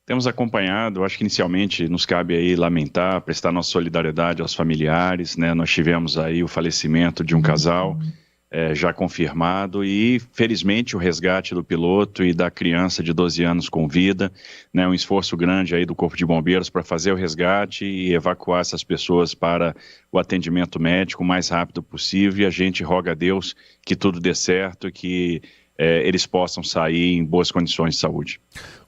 Temos acompanhado, acho que inicialmente nos cabe aí lamentar, prestar nossa solidariedade aos familiares, né? Nós tivemos aí o falecimento de um casal já confirmado e felizmente o resgate do piloto e da criança de 12 anos com vida, né? Um esforço grande aí do Corpo de Bombeiros para fazer o resgate e evacuar essas pessoas para o atendimento médico o mais rápido possível, e a gente roga a Deus que tudo dê certo, que eles possam sair em boas condições de saúde.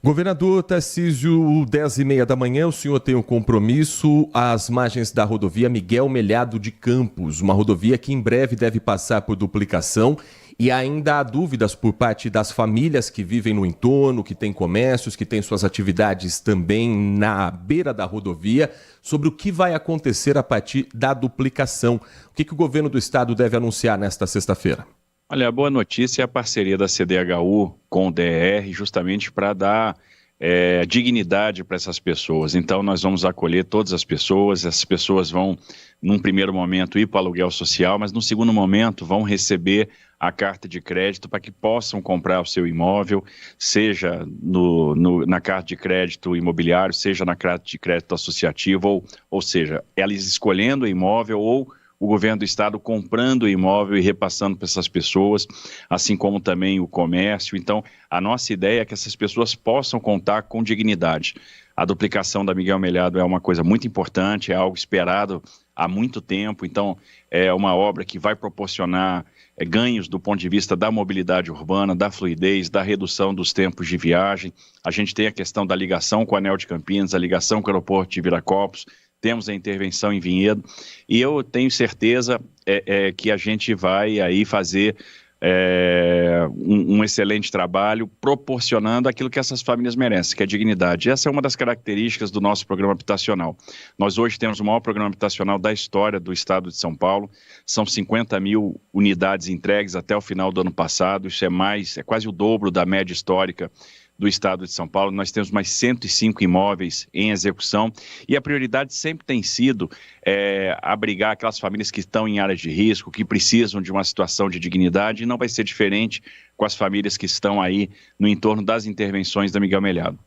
Governador Tarcísio, 10h30 da manhã, o senhor tem um compromisso às margens da rodovia Miguel Melhado de Campos, uma rodovia que em breve deve passar por duplicação, e ainda há dúvidas por parte das famílias que vivem no entorno, que têm comércios, que têm suas atividades também na beira da rodovia, sobre o que vai acontecer a partir da duplicação. O que o governo do estado deve anunciar nesta sexta-feira? Olha, a boa notícia é a parceria da CDHU com o DR, justamente para dar dignidade para essas pessoas. Então, nós vamos acolher todas as pessoas, essas pessoas vão, num primeiro momento, ir para o aluguel social, mas no segundo momento vão receber a carta de crédito para que possam comprar o seu imóvel, seja na carta de crédito imobiliário, seja na carta de crédito associativo, ou seja, elas escolhendo o imóvel ou o governo do estado comprando o imóvel e repassando para essas pessoas, assim como também o comércio. Então, a nossa ideia é que essas pessoas possam contar com dignidade. A duplicação da Miguel Melhado é uma coisa muito importante, é algo esperado há muito tempo, então é uma obra que vai proporcionar ganhos do ponto de vista da mobilidade urbana, da fluidez, da redução dos tempos de viagem. A gente tem a questão da ligação com o Anel de Campinas, a ligação com o aeroporto de Viracopos, temos a intervenção em Vinhedo, e eu tenho certeza que a gente vai aí fazer um excelente trabalho proporcionando aquilo que essas famílias merecem, que é dignidade. Essa é uma das características do nosso programa habitacional. Nós hoje temos o maior programa habitacional da história do estado de São Paulo, são 50 mil unidades entregues até o final do ano passado, isso é quase o dobro da média histórica do estado de São Paulo. Nós temos mais 105 imóveis em execução e a prioridade sempre tem sido abrigar aquelas famílias que estão em áreas de risco, que precisam de uma situação de dignidade, e não vai ser diferente com as famílias que estão aí no entorno das intervenções da Miguel Melhado.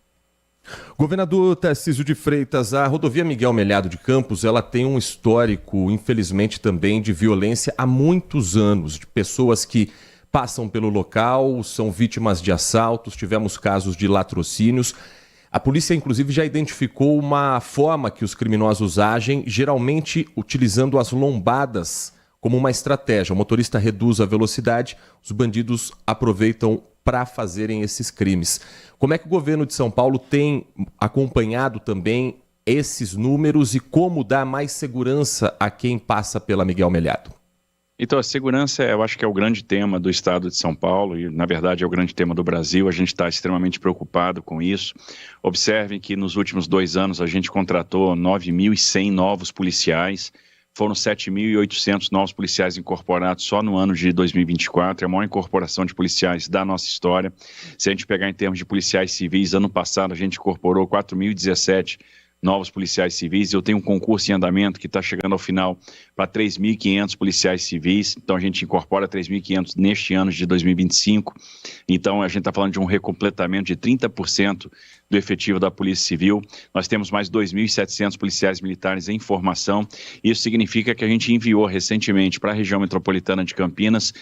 Governador Tarcísio de Freitas, a rodovia Miguel Melhado de Campos, ela tem um histórico, infelizmente também, de violência há muitos anos, de pessoas que passam pelo local, são vítimas de assaltos, tivemos casos de latrocínios. A polícia, inclusive, já identificou uma forma que os criminosos agem, geralmente utilizando as lombadas como uma estratégia. O motorista reduz a velocidade, os bandidos aproveitam para fazerem esses crimes. Como é que o governo de São Paulo tem acompanhado também esses números e como dar mais segurança a quem passa pela Miguel Melhado? Então, a segurança, eu acho que é o grande tema do estado de São Paulo e, na verdade, é o grande tema do Brasil. A gente está extremamente preocupado com isso. Observem que nos últimos 2 anos a gente contratou 9.100 novos policiais. Foram 7.800 novos policiais incorporados só no ano de 2024, é a maior incorporação de policiais da nossa história. Se a gente pegar em termos de policiais civis, ano passado a gente incorporou 4.017 novos policiais civis. Eu tenho um concurso em andamento que está chegando ao final para 3.500 policiais civis, então a gente incorpora 3.500 neste ano de 2025, então a gente está falando de um recompletamento de 30% do efetivo da Polícia Civil. Nós temos mais 2.700 policiais militares em formação. Isso significa que a gente enviou recentemente para a região metropolitana de Campinas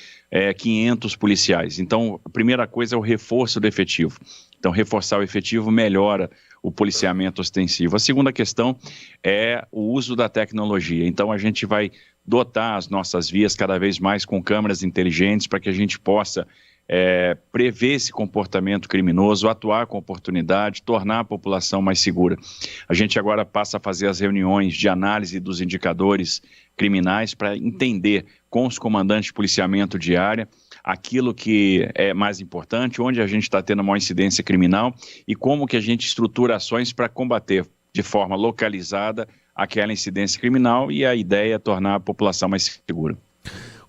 500 policiais. Então, a primeira coisa é o reforço do efetivo. Então, reforçar o efetivo melhora o policiamento ostensivo. A segunda questão é o uso da tecnologia. Então, a gente vai dotar as nossas vias cada vez mais com câmeras inteligentes para que a gente possa prever esse comportamento criminoso, atuar com oportunidade, tornar a população mais segura. A gente agora passa a fazer as reuniões de análise dos indicadores criminais para entender com os comandantes de policiamento de área aquilo que é mais importante, onde a gente está tendo maior incidência criminal e como que a gente estrutura ações para combater de forma localizada aquela incidência criminal, e a ideia é tornar a população mais segura.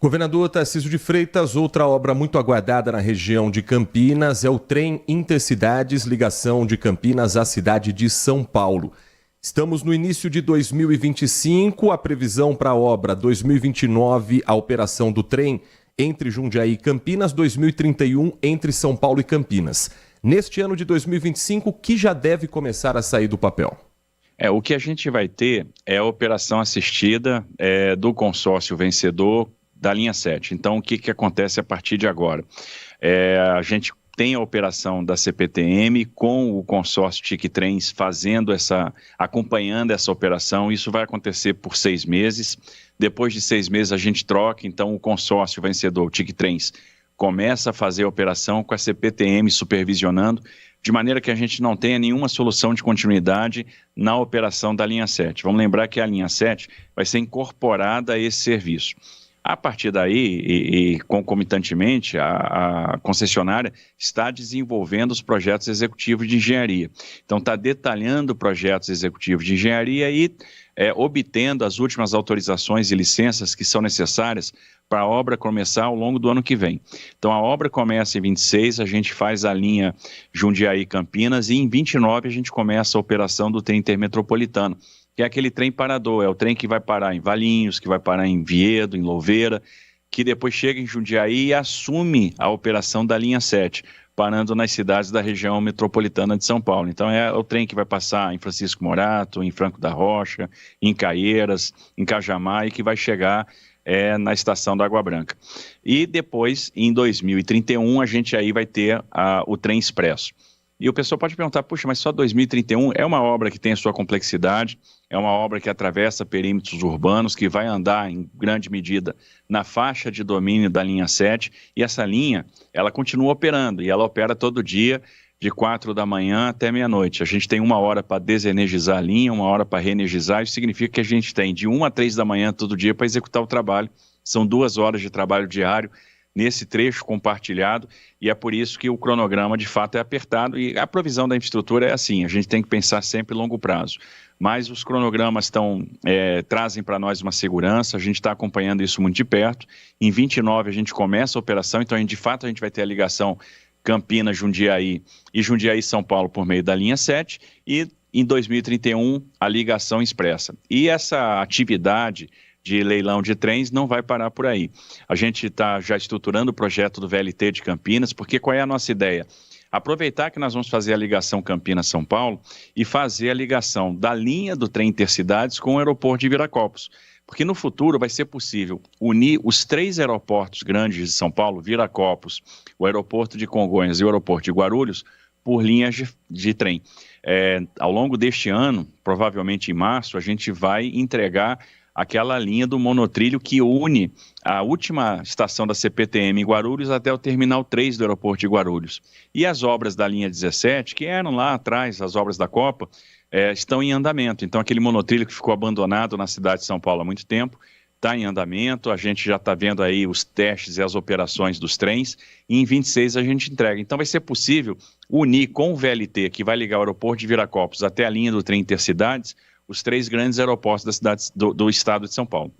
Governador Tarcísio de Freitas, outra obra muito aguardada na região de Campinas é o trem Intercidades, ligação de Campinas à cidade de São Paulo. Estamos no início de 2025, a previsão para a obra 2029, a operação do trem entre Jundiaí e Campinas, 2031 entre São Paulo e Campinas. Neste ano de 2025, o que já deve começar a sair do papel? O que a gente vai ter é a operação assistida do consórcio vencedor da linha 7. Então, o que acontece a partir de agora? A gente tem a operação da CPTM com o consórcio TIC-Trens acompanhando essa operação. Isso vai acontecer por 6 meses. Depois de 6 meses a gente troca, então o consórcio vencedor, o TIC-Trens, começa a fazer a operação com a CPTM supervisionando, de maneira que a gente não tenha nenhuma solução de continuidade na operação da linha 7. Vamos lembrar que a linha 7 vai ser incorporada a esse serviço. A partir daí, e concomitantemente, a concessionária está desenvolvendo os projetos executivos de engenharia. Então, está detalhando projetos executivos de engenharia e obtendo as últimas autorizações e licenças que são necessárias para a obra começar ao longo do ano que vem. Então, a obra começa em 26, a gente faz a linha Jundiaí-Campinas e em 29 a gente começa a operação do trem intermetropolitano, que é aquele trem parador, é o trem que vai parar em Valinhos, que vai parar em Viedo, em Louveira, que depois chega em Jundiaí e assume a operação da linha 7, parando nas cidades da região metropolitana de São Paulo. Então é o trem que vai passar em Francisco Morato, em Franco da Rocha, em Caieiras, em Cajamar e que vai chegar na estação da Água Branca. E depois, em 2031, a gente aí vai ter o trem expresso. E o pessoal pode perguntar, puxa, mas só 2031 é uma obra que tem a sua complexidade, é uma obra que atravessa perímetros urbanos, que vai andar em grande medida na faixa de domínio da linha 7, e essa linha, ela continua operando, e ela opera todo dia, de 4 da manhã até meia-noite. A gente tem 1 hora para desenergizar a linha, 1 hora para reenergizar, isso significa que a gente tem de 1 a 3 da manhã todo dia para executar o trabalho, são 2 horas de trabalho diário, nesse trecho compartilhado, e é por isso que o cronograma de fato é apertado, e a provisão da infraestrutura é assim, a gente tem que pensar sempre em longo prazo, mas os cronogramas trazem para nós uma segurança, a gente está acompanhando isso muito de perto. Em 29 a gente começa a operação, então de fato a gente vai ter a ligação Campinas, Jundiaí e Jundiaí-São Paulo por meio da linha 7, e em 2031 a ligação expressa. E essa atividade de leilão de trens não vai parar por aí. A gente está já estruturando o projeto do VLT de Campinas, porque qual é a nossa ideia? Aproveitar que nós vamos fazer a ligação Campinas-São Paulo e fazer a ligação da linha do trem Intercidades com o aeroporto de Viracopos. Porque no futuro vai ser possível unir os 3 aeroportos grandes de São Paulo, Viracopos, o aeroporto de Congonhas e o aeroporto de Guarulhos, por linhas de trem. Ao longo deste ano, provavelmente em março, a gente vai entregar aquela linha do monotrilho que une a última estação da CPTM em Guarulhos até o Terminal 3 do aeroporto de Guarulhos. E as obras da linha 17, que eram lá atrás, as obras da Copa, estão em andamento. Então, aquele monotrilho que ficou abandonado na cidade de São Paulo há muito tempo, está em andamento, a gente já está vendo aí os testes e as operações dos trens, e em 26 a gente entrega. Então vai ser possível unir com o VLT, que vai ligar o aeroporto de Viracopos até a linha do trem Intercidades, os 3 grandes aeroportos da cidade, do estado de São Paulo.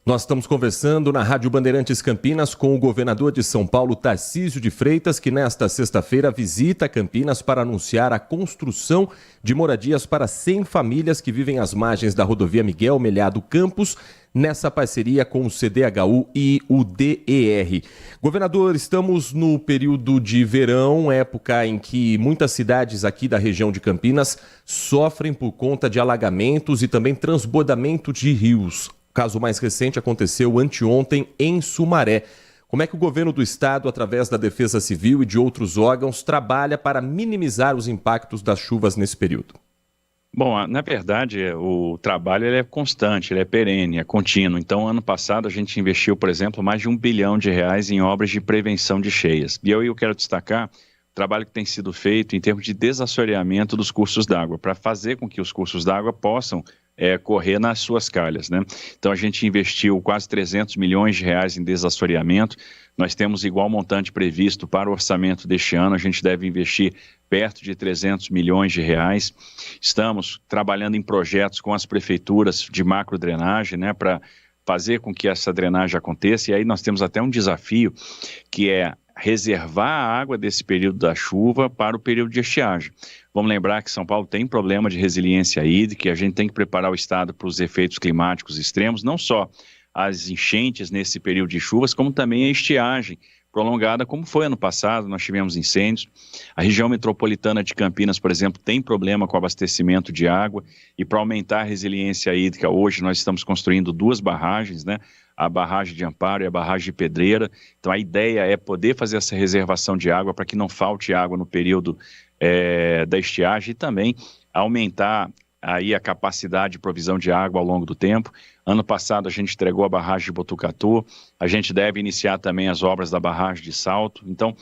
Nós estamos conversando na Rádio Bandeirantes Campinas com o governador de São Paulo, Tarcísio de Freitas, que nesta sexta-feira visita Campinas para anunciar a construção de moradias para 100 famílias que vivem às margens da rodovia Miguel Melhado Campos, nessa parceria com o CDHU e o DER. Governador, estamos no período de verão, época em que muitas cidades aqui da região de Campinas sofrem por conta de alagamentos e também transbordamento de rios. O caso mais recente aconteceu anteontem em Sumaré. Como é que o governo do estado, através da Defesa Civil e de outros órgãos, trabalha para minimizar os impactos das chuvas nesse período? Bom, na verdade, o trabalho ele é constante, ele é perene, é contínuo. Então, ano passado, a gente investiu, por exemplo, mais de R$1 bilhão em obras de prevenção de cheias. E eu quero destacar o trabalho que tem sido feito em termos de desassoreamento dos cursos d'água, para fazer com que os cursos d'água possam correr nas suas calhas, né? Então a gente investiu quase R$300 milhões em desassoreamento. Nós temos igual montante previsto para o orçamento deste ano, a gente deve investir perto de R$300 milhões. Estamos trabalhando em projetos com as prefeituras de macrodrenagem, né, para fazer com que essa drenagem aconteça. E aí nós temos até um desafio, que é reservar a água desse período da chuva para o período de estiagem. Vamos lembrar que São Paulo tem problema de resiliência hídrica e a gente tem que preparar o estado para os efeitos climáticos extremos, não só as enchentes nesse período de chuvas, como também a estiagem prolongada, como foi ano passado, nós tivemos incêndios. A região metropolitana de Campinas, por exemplo, tem problema com abastecimento de água, e para aumentar a resiliência hídrica, hoje nós estamos construindo 2 barragens, né? A barragem de Amparo e a barragem de Pedreira. Então a ideia é poder fazer essa reservação de água para que não falte água no período da estiagem, e também aumentar aí a capacidade de provisão de água ao longo do tempo. Ano passado a gente entregou a barragem de Botucatu, a gente deve iniciar também as obras da barragem de Salto. Então,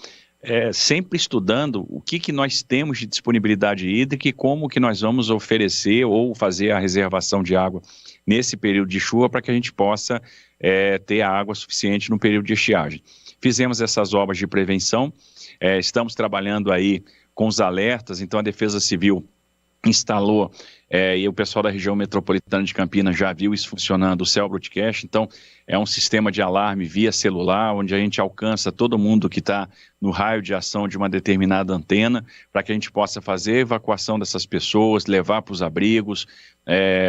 sempre estudando o que nós temos de disponibilidade hídrica e como que nós vamos oferecer ou fazer a reservação de água nesse período de chuva para que a gente possa ter a água suficiente no período de estiagem. Fizemos essas obras de prevenção, estamos trabalhando aí com os alertas, então a Defesa Civil instalou, e o pessoal da região metropolitana de Campinas já viu isso funcionando, o Cell Broadcast. Então é um sistema de alarme via celular, onde a gente alcança todo mundo que está no raio de ação de uma determinada antena, para que a gente possa fazer a evacuação dessas pessoas, levar para os abrigos,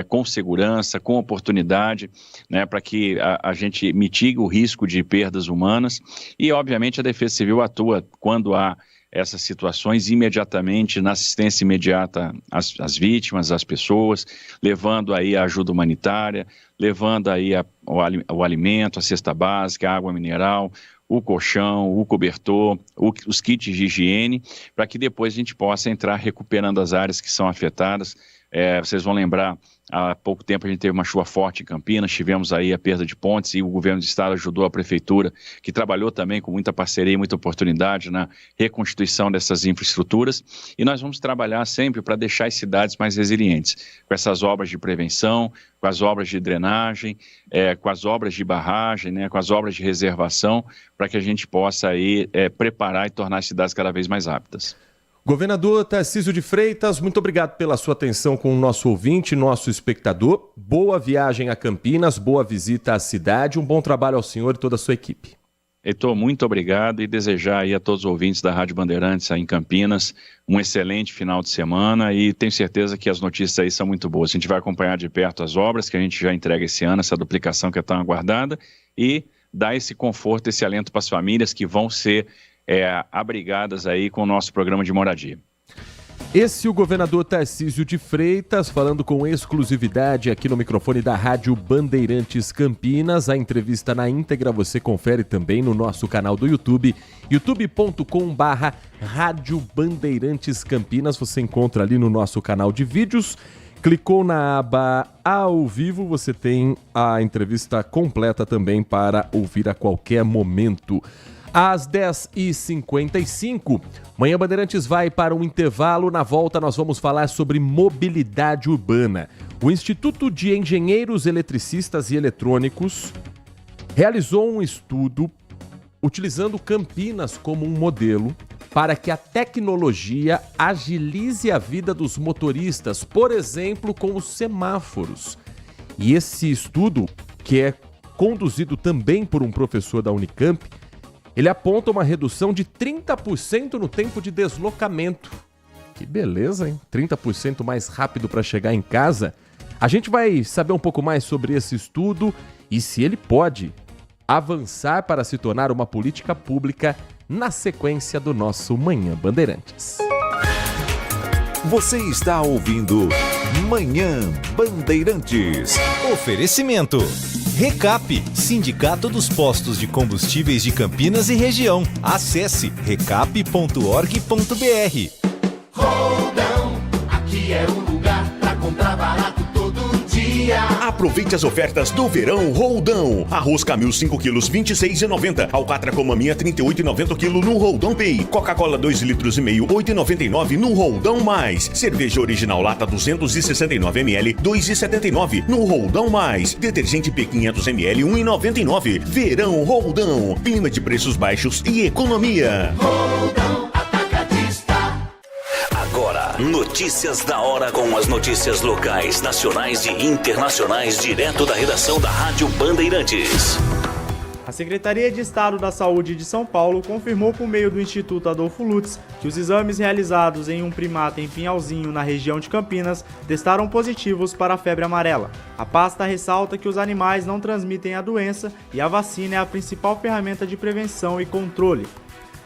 com segurança, com oportunidade, né, para que a gente mitigue o risco de perdas humanas. E obviamente a Defesa Civil atua quando há essas situações imediatamente, na assistência imediata às vítimas, às pessoas, levando aí a ajuda humanitária, levando aí o alimento, a cesta básica, a água mineral, o colchão, o cobertor, os kits de higiene, para que depois a gente possa entrar recuperando as áreas que são afetadas. Vocês vão lembrar, há pouco tempo a gente teve uma chuva forte em Campinas, tivemos aí a perda de pontes e o governo do estado ajudou a prefeitura, que trabalhou também com muita parceria e muita oportunidade na reconstituição dessas infraestruturas, e nós vamos trabalhar sempre para deixar as cidades mais resilientes, com essas obras de prevenção, com as obras de drenagem, com as obras de barragem, né, com as obras de reservação, para que a gente possa aí preparar e tornar as cidades cada vez mais aptas. Governador Tarcísio de Freitas, muito obrigado pela sua atenção com o nosso ouvinte, nosso espectador. Boa viagem a Campinas, boa visita à cidade, um bom trabalho ao senhor e toda a sua equipe. Heitor, muito obrigado, e desejar aí a todos os ouvintes da Rádio Bandeirantes aí em Campinas um excelente final de semana, e tenho certeza que as notícias aí são muito boas. A gente vai acompanhar de perto as obras que a gente já entrega esse ano, essa duplicação que é tão aguardada, e dar esse conforto, esse alento para as famílias que vão ser abrigadas aí com o nosso programa de moradia. Esse é o governador Tarcísio de Freitas, falando com exclusividade aqui no microfone da Rádio Bandeirantes Campinas. A entrevista na íntegra você confere também no nosso canal do YouTube, youtube.com/Rádio Bandeirantes Campinas. Você encontra ali no nosso canal de vídeos. Clicou na aba ao vivo, você tem a entrevista completa também para ouvir a qualquer momento. Às 10h55, Manhã Bandeirantes vai para um intervalo. Na volta nós vamos falar sobre mobilidade urbana. O Instituto de Engenheiros Eletricistas e Eletrônicos realizou um estudo utilizando Campinas como um modelo para que a tecnologia agilize a vida dos motoristas, por exemplo, com os semáforos. E esse estudo, que é conduzido também por um professor da Unicamp, ele aponta uma redução de 30% no tempo de deslocamento. Que beleza, hein? 30% mais rápido para chegar em casa. A gente vai saber um pouco mais sobre esse estudo e se ele pode avançar para se tornar uma política pública na sequência do nosso Manhã Bandeirantes. Você está ouvindo Manhã Bandeirantes. Oferecimento. Recap, Sindicato dos Postos de Combustíveis de Campinas e Região. Acesse recap.org.br. Roldão, aqui é o lugar pra comprar barato todo dia. Aproveite as ofertas do verão Roldão. Arroz Camil 5 quilos, R$ 26,90. Alcatra com maminha, R$ 38,90 quilo no Roldão Pay. Coca-Cola 2,5 litros, R$ 8,99 no Roldão Mais. Cerveja original lata 269 ml, R$ 2,79 no Roldão Mais. Detergente P500 ml, R$ 1,99. Verão Roldão. Clima de preços baixos e economia. Roldão Atacadista. Agora, notícias da hora com as notícias locais, nacionais e internacionais, direto da redação da Rádio Bandeirantes. A Secretaria de Estado da Saúde de São Paulo confirmou por meio do Instituto Adolfo Lutz que os exames realizados em um primata em Pinhalzinho, na região de Campinas, testaram positivos para a febre amarela. A pasta ressalta que os animais não transmitem a doença e a vacina é a principal ferramenta de prevenção e controle.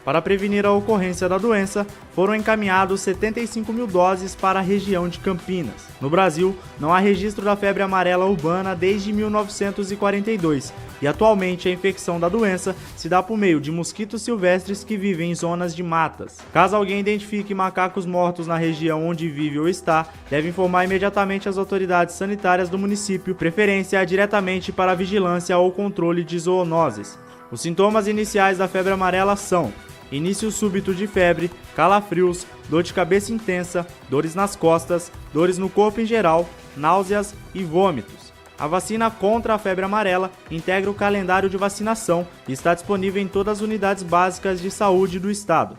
Para prevenir a ocorrência da doença, foram encaminhados 75 mil doses para a região de Campinas. No Brasil, não há registro da febre amarela urbana desde 1942 e atualmente a infecção da doença se dá por meio de mosquitos silvestres que vivem em zonas de matas. Caso alguém identifique macacos mortos na região onde vive ou está, deve informar imediatamente as autoridades sanitárias do município, preferência diretamente para a vigilância ou controle de zoonoses. Os sintomas iniciais da febre amarela são início súbito de febre, calafrios, dor de cabeça intensa, dores nas costas, dores no corpo em geral, náuseas e vômitos. A vacina contra a febre amarela integra o calendário de vacinação e está disponível em todas as unidades básicas de saúde do estado.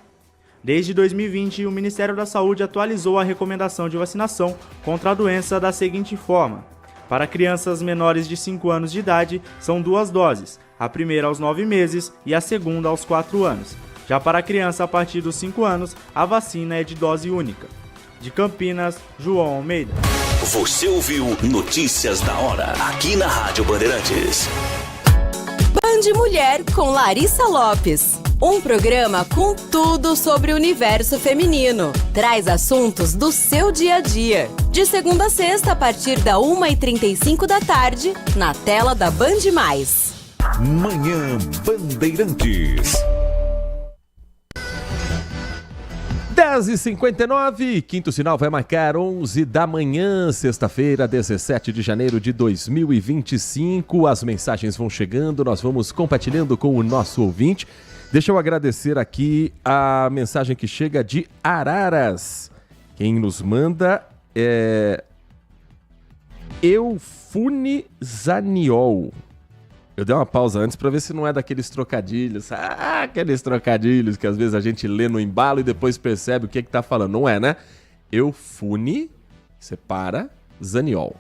Desde 2020, o Ministério da Saúde atualizou a recomendação de vacinação contra a doença da seguinte forma: para crianças menores de 5 anos de idade, são 2 doses, a primeira aos 9 meses e a segunda aos 4 anos. Já para a criança a partir dos 5 anos, a vacina é de dose única. De Campinas, João Almeida. Você ouviu Notícias da Hora, aqui na Rádio Bandeirantes. Band Mulher com Larissa Lopes. Um programa com tudo sobre o universo feminino. Traz assuntos do seu dia a dia. De segunda a sexta, a partir da 1h35 da tarde, na tela da Band+. Manhã Bandeirantes. 10h59, quinto sinal vai marcar 11 da manhã, sexta-feira, 17 de janeiro de 2025. As mensagens vão chegando, nós vamos compartilhando com o nosso ouvinte. Deixa eu agradecer aqui a mensagem que chega de Araras. Quem nos manda é Eufune Zaniol. Eu dei uma pausa antes para ver se não é daqueles trocadilhos. Aqueles trocadilhos que às vezes a gente lê no embalo e depois percebe o que tá falando. Não é, né? Eufune, separa, Zaniol.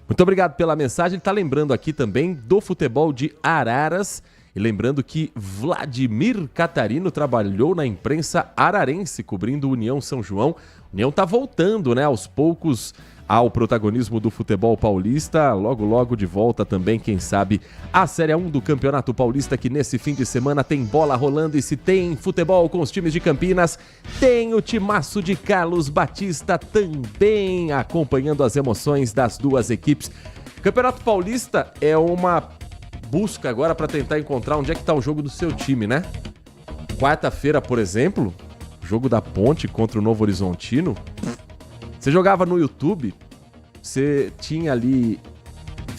Muito obrigado pela mensagem. Ele tá lembrando aqui também do futebol de Araras. E lembrando que Vladimir Catarino trabalhou na imprensa ararense, cobrindo o União São João. O União tá voltando, né, aos poucos ao protagonismo do futebol paulista. Logo, logo de volta também, quem sabe, a Série 1 do Campeonato Paulista, que nesse fim de semana tem bola rolando. E se tem futebol com os times de Campinas, tem o timaço de Carlos Batista também acompanhando as emoções das duas equipes. Campeonato Paulista é uma busca agora para tentar encontrar onde é que está o jogo do seu time, né? Quarta-feira, por exemplo, jogo da Ponte contra o Novo Horizontino. Você jogava no YouTube, você tinha ali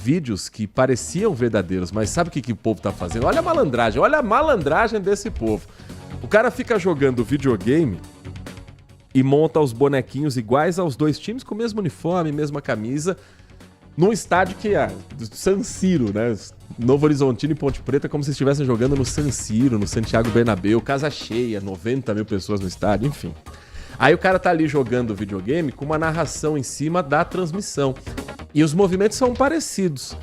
vídeos que pareciam verdadeiros, mas sabe o que o povo tá fazendo? Olha a malandragem desse povo. O cara fica jogando videogame e monta os bonequinhos iguais aos dois times, com o mesmo uniforme, mesma camisa, num estádio que é San Siro, né? Novo Horizontino e Ponte Preta, como se estivessem jogando no San Siro, no Santiago Bernabéu, casa cheia, 90 mil pessoas no estádio, enfim. Aí o cara tá ali jogando videogame com uma narração em cima da transmissão. E os movimentos são parecidos.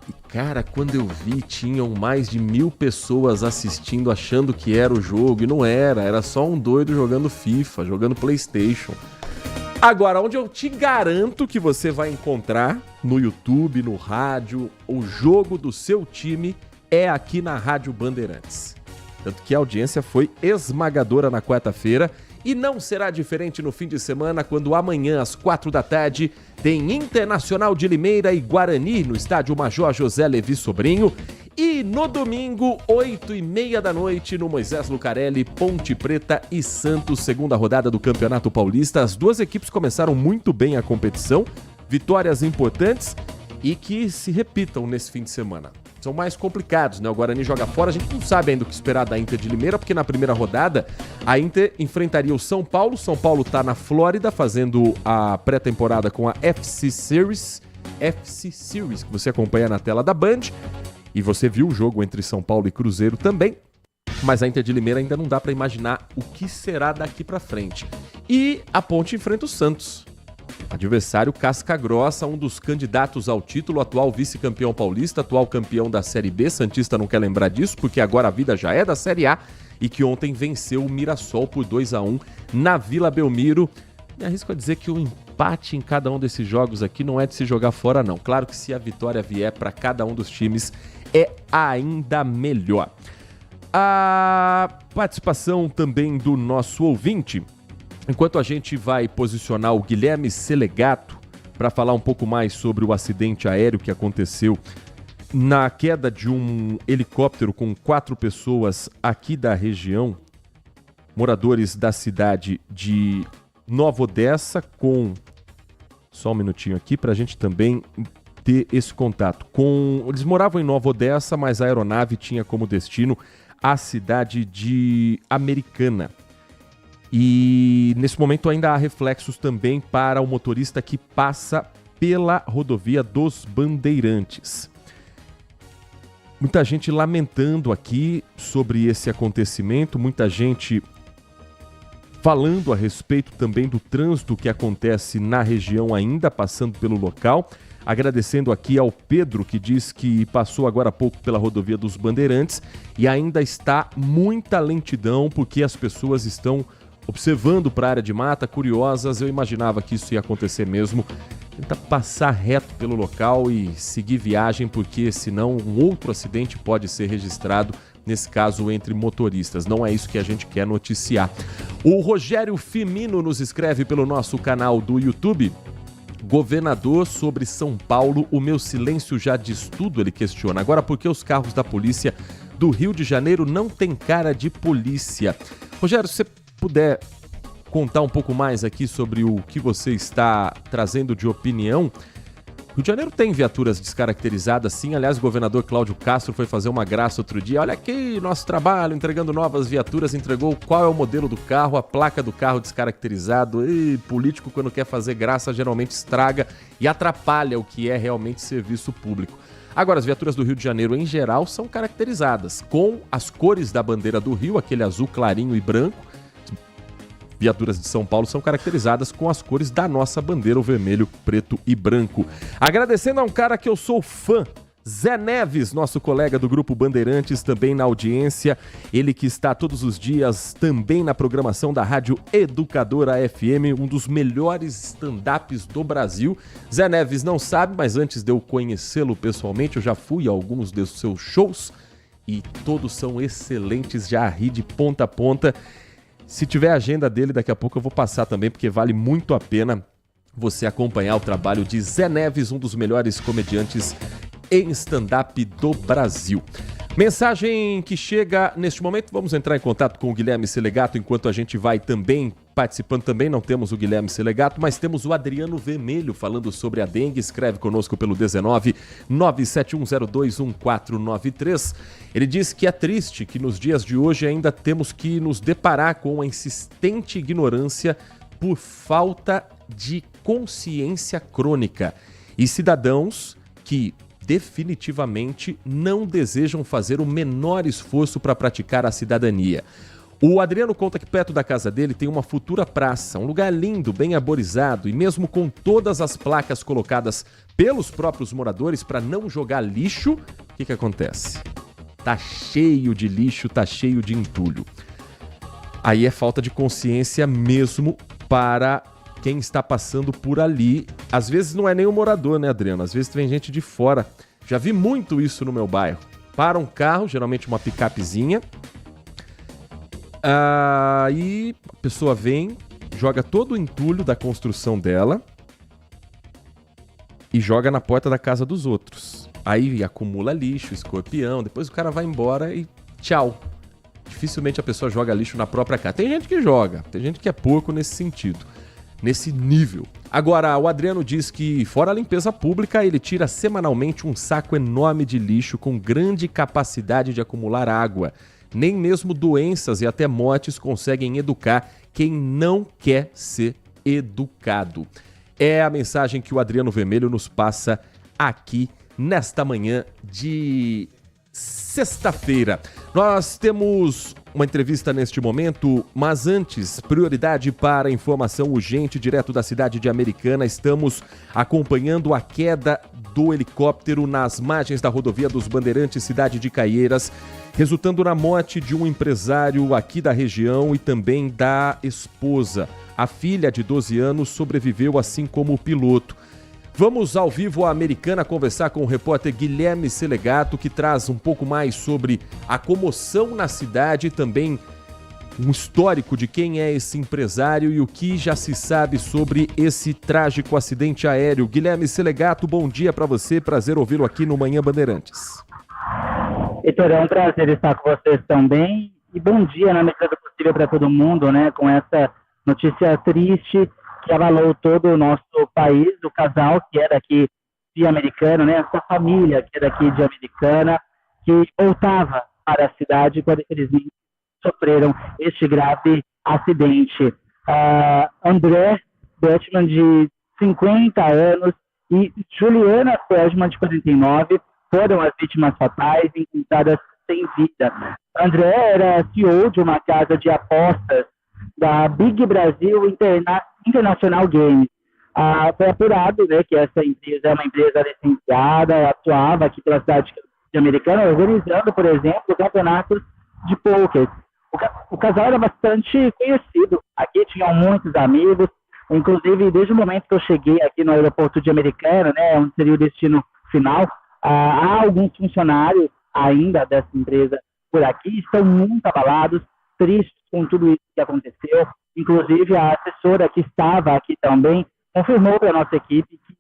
E, cara, quando eu vi, tinham mais de 1.000 pessoas assistindo, achando que era o jogo. E não era, era só um doido jogando FIFA, jogando PlayStation. Agora, onde eu te garanto que você vai encontrar no YouTube, no rádio, o jogo do seu time é aqui na Rádio Bandeirantes. Tanto que a audiência foi esmagadora na quarta-feira e não será diferente no fim de semana, quando amanhã, às 4 da tarde, tem Internacional de Limeira e Guarani no estádio Major José Levi Sobrinho. E no domingo, 8h30 da noite, no Moisés Lucarelli, Ponte Preta e Santos, segunda rodada do Campeonato Paulista. As duas equipes começaram muito bem a competição, vitórias importantes e que se repitam nesse fim de semana. São mais complicados, né? O Guarani joga fora, a gente não sabe ainda o que esperar da Inter de Limeira, porque na primeira rodada a Inter enfrentaria o São Paulo. São Paulo tá na Flórida fazendo a pré-temporada com a FC Series, que você acompanha na tela da Band. E você viu o jogo entre São Paulo e Cruzeiro também, mas a Inter de Limeira ainda não dá para imaginar o que será daqui para frente. E a Ponte enfrenta o Santos, adversário casca grossa, um dos candidatos ao título, atual vice-campeão paulista, atual campeão da Série B. Santista não quer lembrar disso, porque agora a vida já é da Série A, e que ontem venceu o Mirassol por 2-1 na Vila Belmiro. Me arrisco a dizer que o empate em cada um desses jogos aqui não é de se jogar fora, não. Claro que se a vitória vier para cada um dos times, é ainda melhor. A participação também do nosso ouvinte, enquanto a gente vai posicionar o Guilherme Selegato para falar um pouco mais sobre o acidente aéreo que aconteceu na queda de um helicóptero com 4 pessoas aqui da região, moradores da cidade de Nova Odessa, com... Só um minutinho aqui para a gente também ter esse contato. Eles moravam em Nova Odessa, mas a aeronave tinha como destino a cidade de Americana. E nesse momento ainda há reflexos também para o motorista que passa pela rodovia dos Bandeirantes. Muita gente lamentando aqui sobre esse acontecimento, muita gente falando a respeito também do trânsito que acontece na região ainda, passando pelo local. Agradecendo aqui ao Pedro, que diz que passou agora há pouco pela rodovia dos Bandeirantes e ainda está muita lentidão porque as pessoas estão observando para a área de mata, curiosas. Eu imaginava que isso ia acontecer mesmo. Tenta passar reto pelo local e seguir viagem, porque senão um outro acidente pode ser registrado, nesse caso entre motoristas. Não é isso que a gente quer noticiar. O Rogério Firmino nos escreve pelo nosso canal do YouTube. Governador, sobre São Paulo, o meu silêncio já diz tudo, ele questiona. Agora, por que os carros da polícia do Rio de Janeiro não têm cara de polícia? Rogério, se você puder contar um pouco mais aqui sobre o que você está trazendo de opinião. Rio de Janeiro tem viaturas descaracterizadas, sim. Aliás, o governador Cláudio Castro foi fazer uma graça outro dia. Olha aqui, nosso trabalho, entregando novas viaturas, entregou qual é o modelo do carro, a placa do carro descaracterizado. E político, quando quer fazer graça, geralmente estraga e atrapalha o que é realmente serviço público. Agora, as viaturas do Rio de Janeiro, em geral, são caracterizadas com as cores da bandeira do Rio, aquele azul clarinho e branco. Viaturas de São Paulo são caracterizadas com as cores da nossa bandeira, o vermelho, preto e branco. Agradecendo a um cara que eu sou fã, Zé Neves, nosso colega do Grupo Bandeirantes, também na audiência. Ele que está todos os dias também na programação da Rádio Educadora FM, um dos melhores stand-ups do Brasil. Zé Neves não sabe, mas antes de eu conhecê-lo pessoalmente, eu já fui a alguns dos seus shows e todos são excelentes, já ri de ponta a ponta. Se tiver a agenda dele, daqui a pouco eu vou passar também, porque vale muito a pena você acompanhar o trabalho de Zé Neves, um dos melhores comediantes em stand-up do Brasil. Mensagem que chega neste momento, vamos entrar em contato com o Guilherme Selegato, enquanto a gente vai também participando também, não temos o Guilherme Selegato, mas temos o Adriano Vermelho falando sobre a dengue. Escreve conosco pelo 19 971021493. Ele diz que é triste que nos dias de hoje ainda temos que nos deparar com a insistente ignorância por falta de consciência crônica e cidadãos que definitivamente não desejam fazer o menor esforço para praticar a cidadania. O Adriano conta que perto da casa dele tem uma futura praça, um lugar lindo, bem arborizado, e mesmo com todas as placas colocadas pelos próprios moradores para não jogar lixo, o que acontece? Tá cheio de lixo, tá cheio de entulho. Aí é falta de consciência mesmo para quem está passando por ali. Às vezes não é nem o morador, né, Adriano? Às vezes vem gente de fora. Já vi muito isso no meu bairro. Para um carro, geralmente uma picapezinha, aí a pessoa vem, joga todo o entulho da construção dela e joga na porta da casa dos outros. Aí acumula lixo, escorpião, depois o cara vai embora e tchau. Dificilmente a pessoa joga lixo na própria casa. Tem gente que joga, tem gente que é porco nesse sentido, nesse nível. Agora, o Adriano diz que, fora a limpeza pública, ele tira semanalmente um saco enorme de lixo com grande capacidade de acumular água. Nem mesmo doenças e até mortes conseguem educar quem não quer ser educado. É a mensagem que o Adriano Vermelho nos passa aqui nesta manhã de sexta-feira. Nós temos uma entrevista neste momento, mas antes, prioridade para a informação urgente direto da cidade de Americana. Estamos acompanhando a queda do helicóptero nas margens da rodovia dos Bandeirantes, cidade de Caieiras, resultando na morte de um empresário aqui da região e também da esposa. A filha de 12 anos sobreviveu, assim como o piloto. Vamos ao vivo à Americana conversar com o repórter Guilherme Selegato, que traz um pouco mais sobre a comoção na cidade e também um histórico de quem é esse empresário e o que já se sabe sobre esse trágico acidente aéreo. Guilherme Selegato, bom dia para você, prazer ouvi-lo aqui no Manhã Bandeirantes. Heitor, é um prazer estar com vocês também e bom dia na medida do possível para todo mundo, né, com essa notícia triste que abalou todo o nosso país, o casal que é daqui de Americana, né, essa família que é daqui de Americana, que voltava para a cidade quando infelizmente sofreram este grave acidente. André Bettman, de 50 anos, e Juliana Feldman, de 49, foram as vítimas fatais encontradas sem vida. André era CEO de uma casa de apostas da Big Brasil International Games. Foi apurado, né, que essa empresa é uma empresa licenciada, atuava aqui pela cidade de Americana, organizando, por exemplo, campeonatos de pôquer. O casal era bastante conhecido, aqui tinham muitos amigos, inclusive desde o momento que eu cheguei aqui no aeroporto de Americana, né, onde seria o destino final, há alguns funcionários ainda dessa empresa por aqui, estão muito abalados, tristes com tudo isso que aconteceu. Inclusive, a assessora que estava aqui também confirmou para a nossa equipe que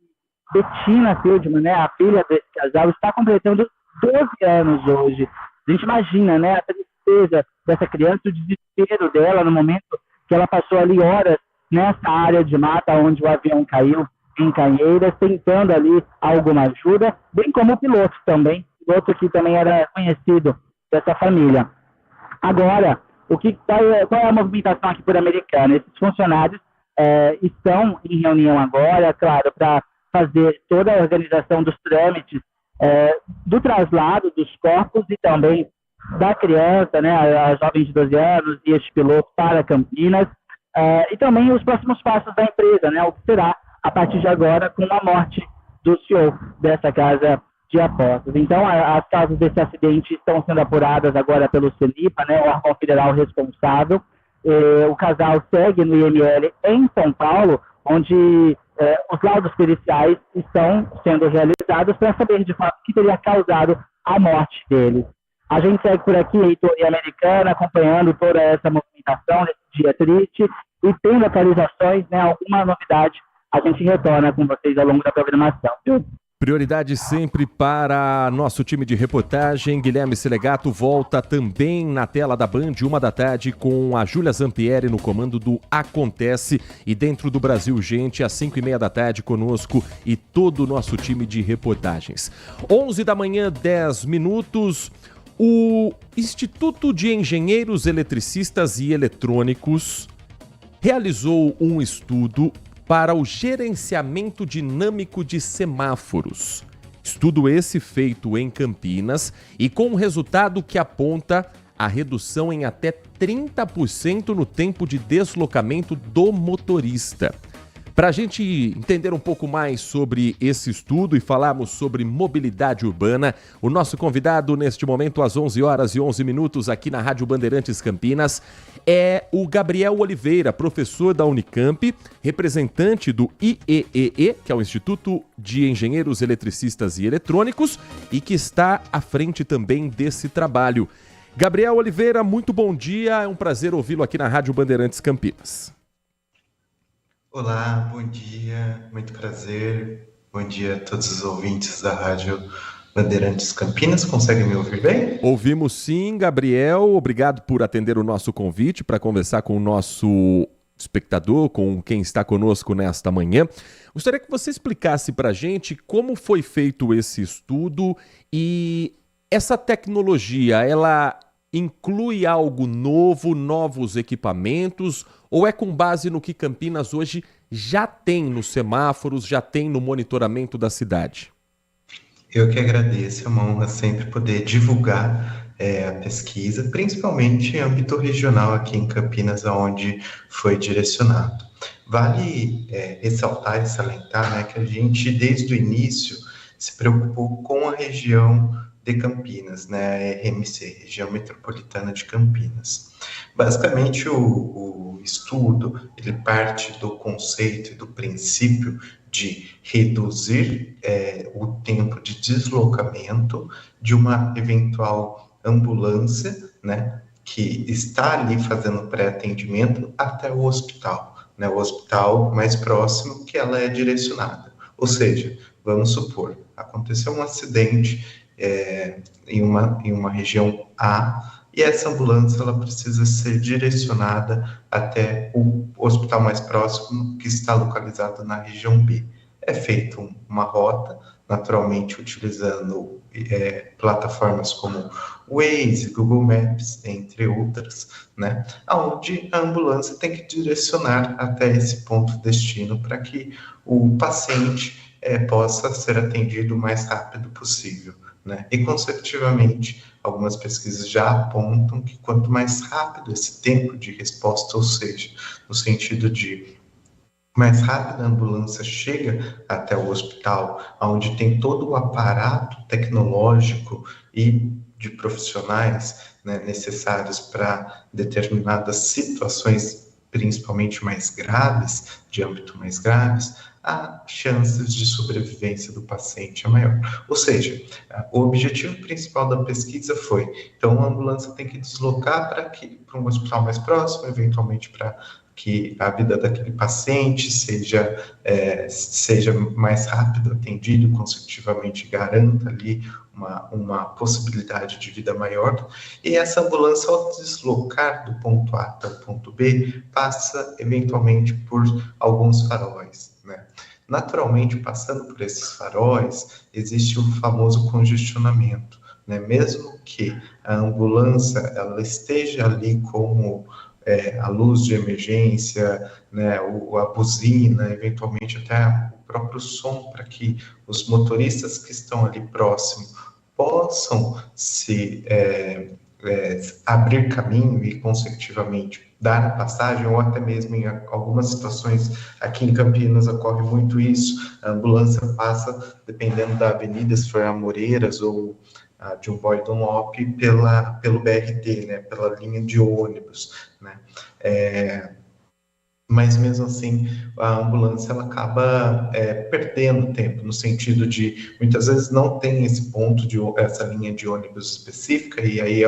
Bettina Feldman, né, a filha desse casal, está completando 12 anos hoje. A gente imagina, né, a tristeza dessa criança, o desespero dela no momento que ela passou ali horas nessa área de mata onde o avião caiu, em Caieiras, tentando ali alguma ajuda, bem como o piloto também, piloto que também era conhecido dessa família. Agora, qual é a movimentação aqui por Americana? Esses funcionários estão em reunião agora, claro, para fazer toda a organização dos trâmites do traslado dos corpos e também da criança, né, a jovem de 12 anos e este piloto para Campinas, e também os próximos passos da empresa, né, o que será a partir de agora com a morte do CEO dessa casa de apostas. Então, as causas desse acidente estão sendo apuradas agora pelo CENIPA, né, o órgão federal responsável. O casal segue no IML em São Paulo, onde os laudos periciais estão sendo realizados para saber de fato o que teria causado a morte deles. A gente segue por aqui, Heitor, e Americana, acompanhando toda essa movimentação nesse dia triste e tendo atualizações, né, alguma novidade, a gente retorna com vocês ao longo da programação. Prioridade sempre para nosso time de reportagem. Guilherme Selegato volta também na tela da Band, 13h, com a Júlia Zampieri no comando do Acontece. E dentro do Brasil, gente, às 5h30 conosco e todo o nosso time de reportagens. 11h, 10 minutos. O Instituto de Engenheiros Eletricistas e Eletrônicos realizou um estudo para o gerenciamento dinâmico de semáforos. Estudo esse feito em Campinas e com um resultado que aponta a redução em até 30% no tempo de deslocamento do motorista. Para a gente entender um pouco mais sobre esse estudo e falarmos sobre mobilidade urbana, o nosso convidado neste momento, às 11h11 aqui na Rádio Bandeirantes Campinas, é o Gabriel Oliveira, professor da Unicamp, representante do IEEE, que é o Instituto de Engenheiros Eletricistas e Eletrônicos, e que está à frente também desse trabalho. Gabriel Oliveira, muito bom dia, é um prazer ouvi-lo aqui na Rádio Bandeirantes Campinas. Olá, bom dia, muito prazer. Bom dia a todos os ouvintes da Rádio Bandeirantes Campinas. Conseguem me ouvir bem? Ouvimos sim, Gabriel. Obrigado por atender o nosso convite para conversar com o nosso espectador, com quem está conosco nesta manhã. Gostaria que você explicasse para a gente como foi feito esse estudo e essa tecnologia, ela inclui algo novo, novos equipamentos, ou é com base no que Campinas hoje já tem nos semáforos, já tem no monitoramento da cidade? Eu que agradeço, é uma honra sempre poder divulgar a pesquisa, principalmente em âmbito regional aqui em Campinas, onde foi direcionado. Vale ressaltar e salientar, né, que a gente, desde o início, se preocupou com a região de Campinas, né, a RMC, Região Metropolitana de Campinas. Basicamente, o estudo, ele parte do conceito e do princípio de reduzir o tempo de deslocamento de uma eventual ambulância, né, que está ali fazendo pré-atendimento até o hospital, né, o hospital mais próximo que ela é direcionada. Ou seja, vamos supor, aconteceu um acidente em uma região A, e essa ambulância ela precisa ser direcionada até o hospital mais próximo, que está localizado na região B. É feita uma rota, naturalmente utilizando plataformas como Waze, Google Maps, entre outras, né, onde a ambulância tem que direcionar até esse ponto de destino para que o paciente possa ser atendido o mais rápido possível. Né? E, consecutivamente, algumas pesquisas já apontam que quanto mais rápido esse tempo de resposta, ou seja, no sentido de mais rápido a ambulância chega até o hospital, onde tem todo o aparato tecnológico e de profissionais, né, necessários para determinadas situações, principalmente mais graves, de âmbito mais graves, a chances de sobrevivência do paciente é maior. Ou seja, o objetivo principal da pesquisa foi, então a ambulância tem que deslocar para um hospital mais próximo, eventualmente para que a vida daquele paciente seja mais rápido atendido, consecutivamente garanta ali uma possibilidade de vida maior, e essa ambulância, ao deslocar do ponto A até o ponto B, passa eventualmente por alguns faróis, né? Naturalmente, passando por esses faróis, existe o famoso congestionamento, né? Mesmo que a ambulância ela esteja ali como a luz de emergência, né, a buzina, eventualmente até o próprio som, para que os motoristas que estão ali próximo possam se abrir caminho e, consecutivamente, dar a passagem, ou até mesmo em algumas situações, aqui em Campinas ocorre muito isso, a ambulância passa, dependendo da avenida, se for Amoreiras ou de um Boy Dunlop, pelo BRT, né, pela linha de ônibus, né. mas mesmo assim a ambulância ela acaba perdendo tempo, no sentido de muitas vezes não tem esse ponto, essa linha de ônibus específica, e aí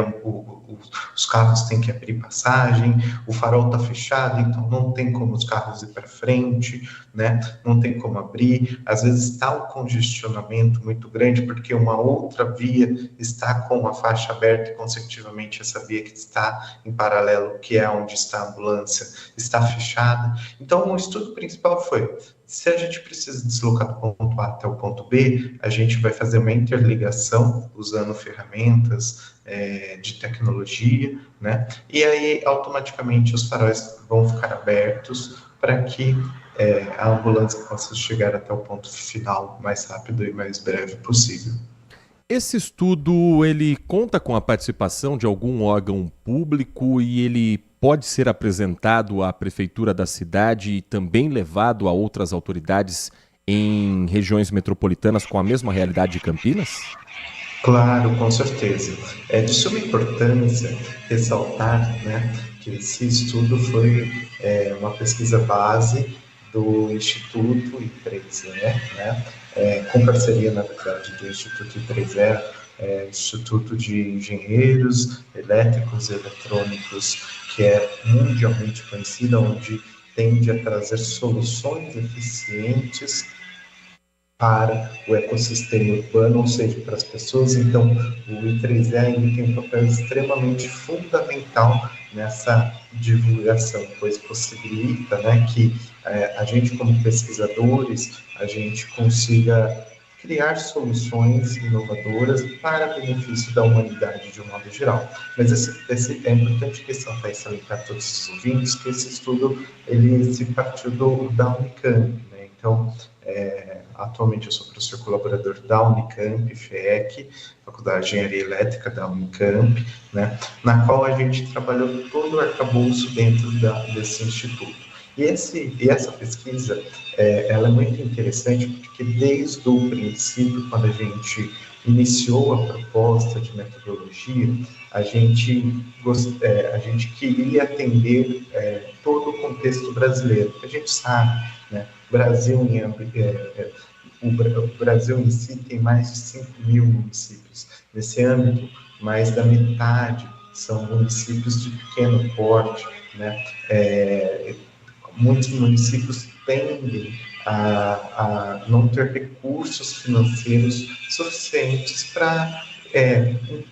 os carros têm que abrir passagem, o farol está fechado, então não tem como os carros ir para frente, né? Não tem como abrir, às vezes está um congestionamento muito grande, porque uma outra via está com a faixa aberta e, consecutivamente, essa via que está em paralelo, que é onde está a ambulância, está fechada. Então, o estudo principal foi, se a gente precisa deslocar do ponto A até o ponto B, a gente vai fazer uma interligação usando ferramentas de tecnologia, né? E aí, automaticamente, os faróis vão ficar abertos para que a ambulância possa chegar até o ponto final mais rápido e mais breve possível. Esse estudo, ele conta com a participação de algum órgão público e ele pode ser apresentado à prefeitura da cidade e também levado a outras autoridades em regiões metropolitanas com a mesma realidade de Campinas? Claro, com certeza. É de suma importância ressaltar, né, que esse estudo foi uma pesquisa base do Instituto I3E, né, com parceria, na verdade, do Instituto I3E, Instituto de Engenheiros Elétricos e Eletrônicos, que é mundialmente conhecida, onde tende a trazer soluções eficientes para o ecossistema urbano, ou seja, para as pessoas. Então, o I3E ele tem um papel extremamente fundamental nessa divulgação, pois possibilita, né, que a gente, como pesquisadores, a gente consiga criar soluções inovadoras para benefício da humanidade de um modo geral. Mas é importante ressaltar e salientar a todos os ouvintes que esse estudo ele se partiu da Unicamp, né? Então, atualmente eu sou professor colaborador da Unicamp, FEEC, Faculdade de Engenharia Elétrica da Unicamp, né? Na qual a gente trabalhou todo o arcabouço dentro desse instituto. E essa pesquisa, ela é muito interessante porque desde o princípio, quando a gente iniciou a proposta de metodologia, a gente queria atender todo o contexto brasileiro. A gente sabe, né, o Brasil em si tem mais de 5.000 municípios. Nesse âmbito, mais da metade são municípios de pequeno porte, né? Muitos municípios tendem a não ter recursos financeiros suficientes para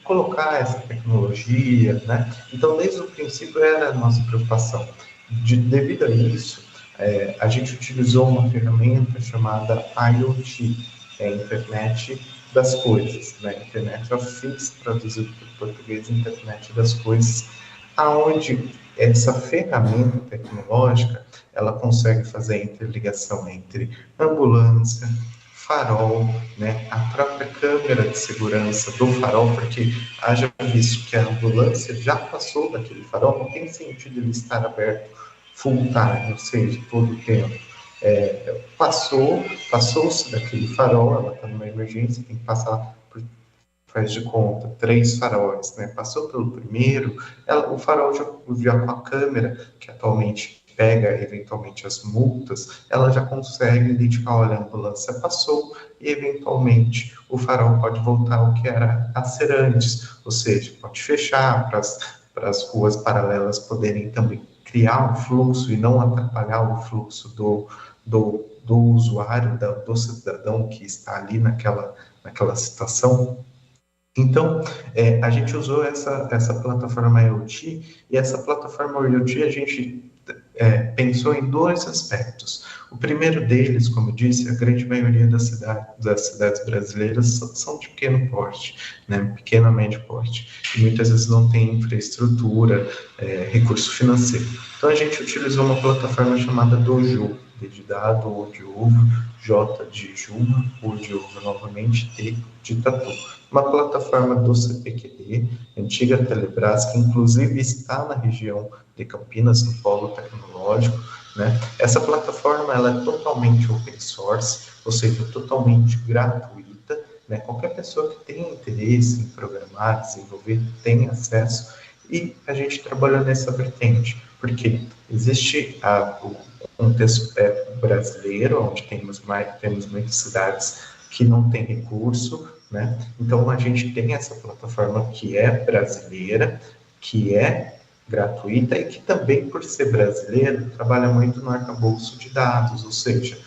colocar essa tecnologia, né? Então, desde o princípio, era a nossa preocupação. Devido a isso, a gente utilizou uma ferramenta chamada IoT, Internet das Coisas, né? Internet of Things, traduzido para o português, Internet das Coisas, aonde essa ferramenta tecnológica, ela consegue fazer a interligação entre ambulância, farol, né, a própria câmera de segurança do farol, porque haja visto que a ambulância já passou daquele farol, não tem sentido ele estar aberto full time, ou seja, todo o tempo. Passou-se daquele farol, ela está numa emergência, tem que passar por, faz de conta, 3 faróis, né? Passou pelo primeiro, o farol já com a câmera, que atualmente pega eventualmente as multas, ela já consegue identificar, olha, a ambulância passou e eventualmente o farol pode voltar ao que era a ser antes, ou seja, pode fechar para as ruas paralelas poderem também criar um fluxo e não atrapalhar o fluxo do usuário, do cidadão que está ali naquela situação. Então, a gente usou essa plataforma IoT, e essa plataforma IoT a gente pensou em 2 aspectos. O primeiro deles, como eu disse, a grande maioria das cidades brasileiras são de pequeno porte, né, pequeno a médio porte, e muitas vezes não tem infraestrutura, recurso financeiro. Então, a gente utilizou uma plataforma chamada Doju, D de dado, O de ovo, J de Juma, O de ovo novamente, T de tatu. Uma plataforma do CPQD, antiga Telebrás, que inclusive está na região de Campinas, no polo tecnológico, né? Essa plataforma ela é totalmente open source, ou seja, totalmente gratuita, né? Qualquer pessoa que tenha interesse em programar, desenvolver, tem acesso, e a gente trabalha nessa vertente. Porque existe o contexto brasileiro, onde temos muitas cidades que não têm recurso, né? Então, a gente tem essa plataforma que é brasileira, que é gratuita e que também, por ser brasileiro, trabalha muito no arcabouço de dados, ou seja,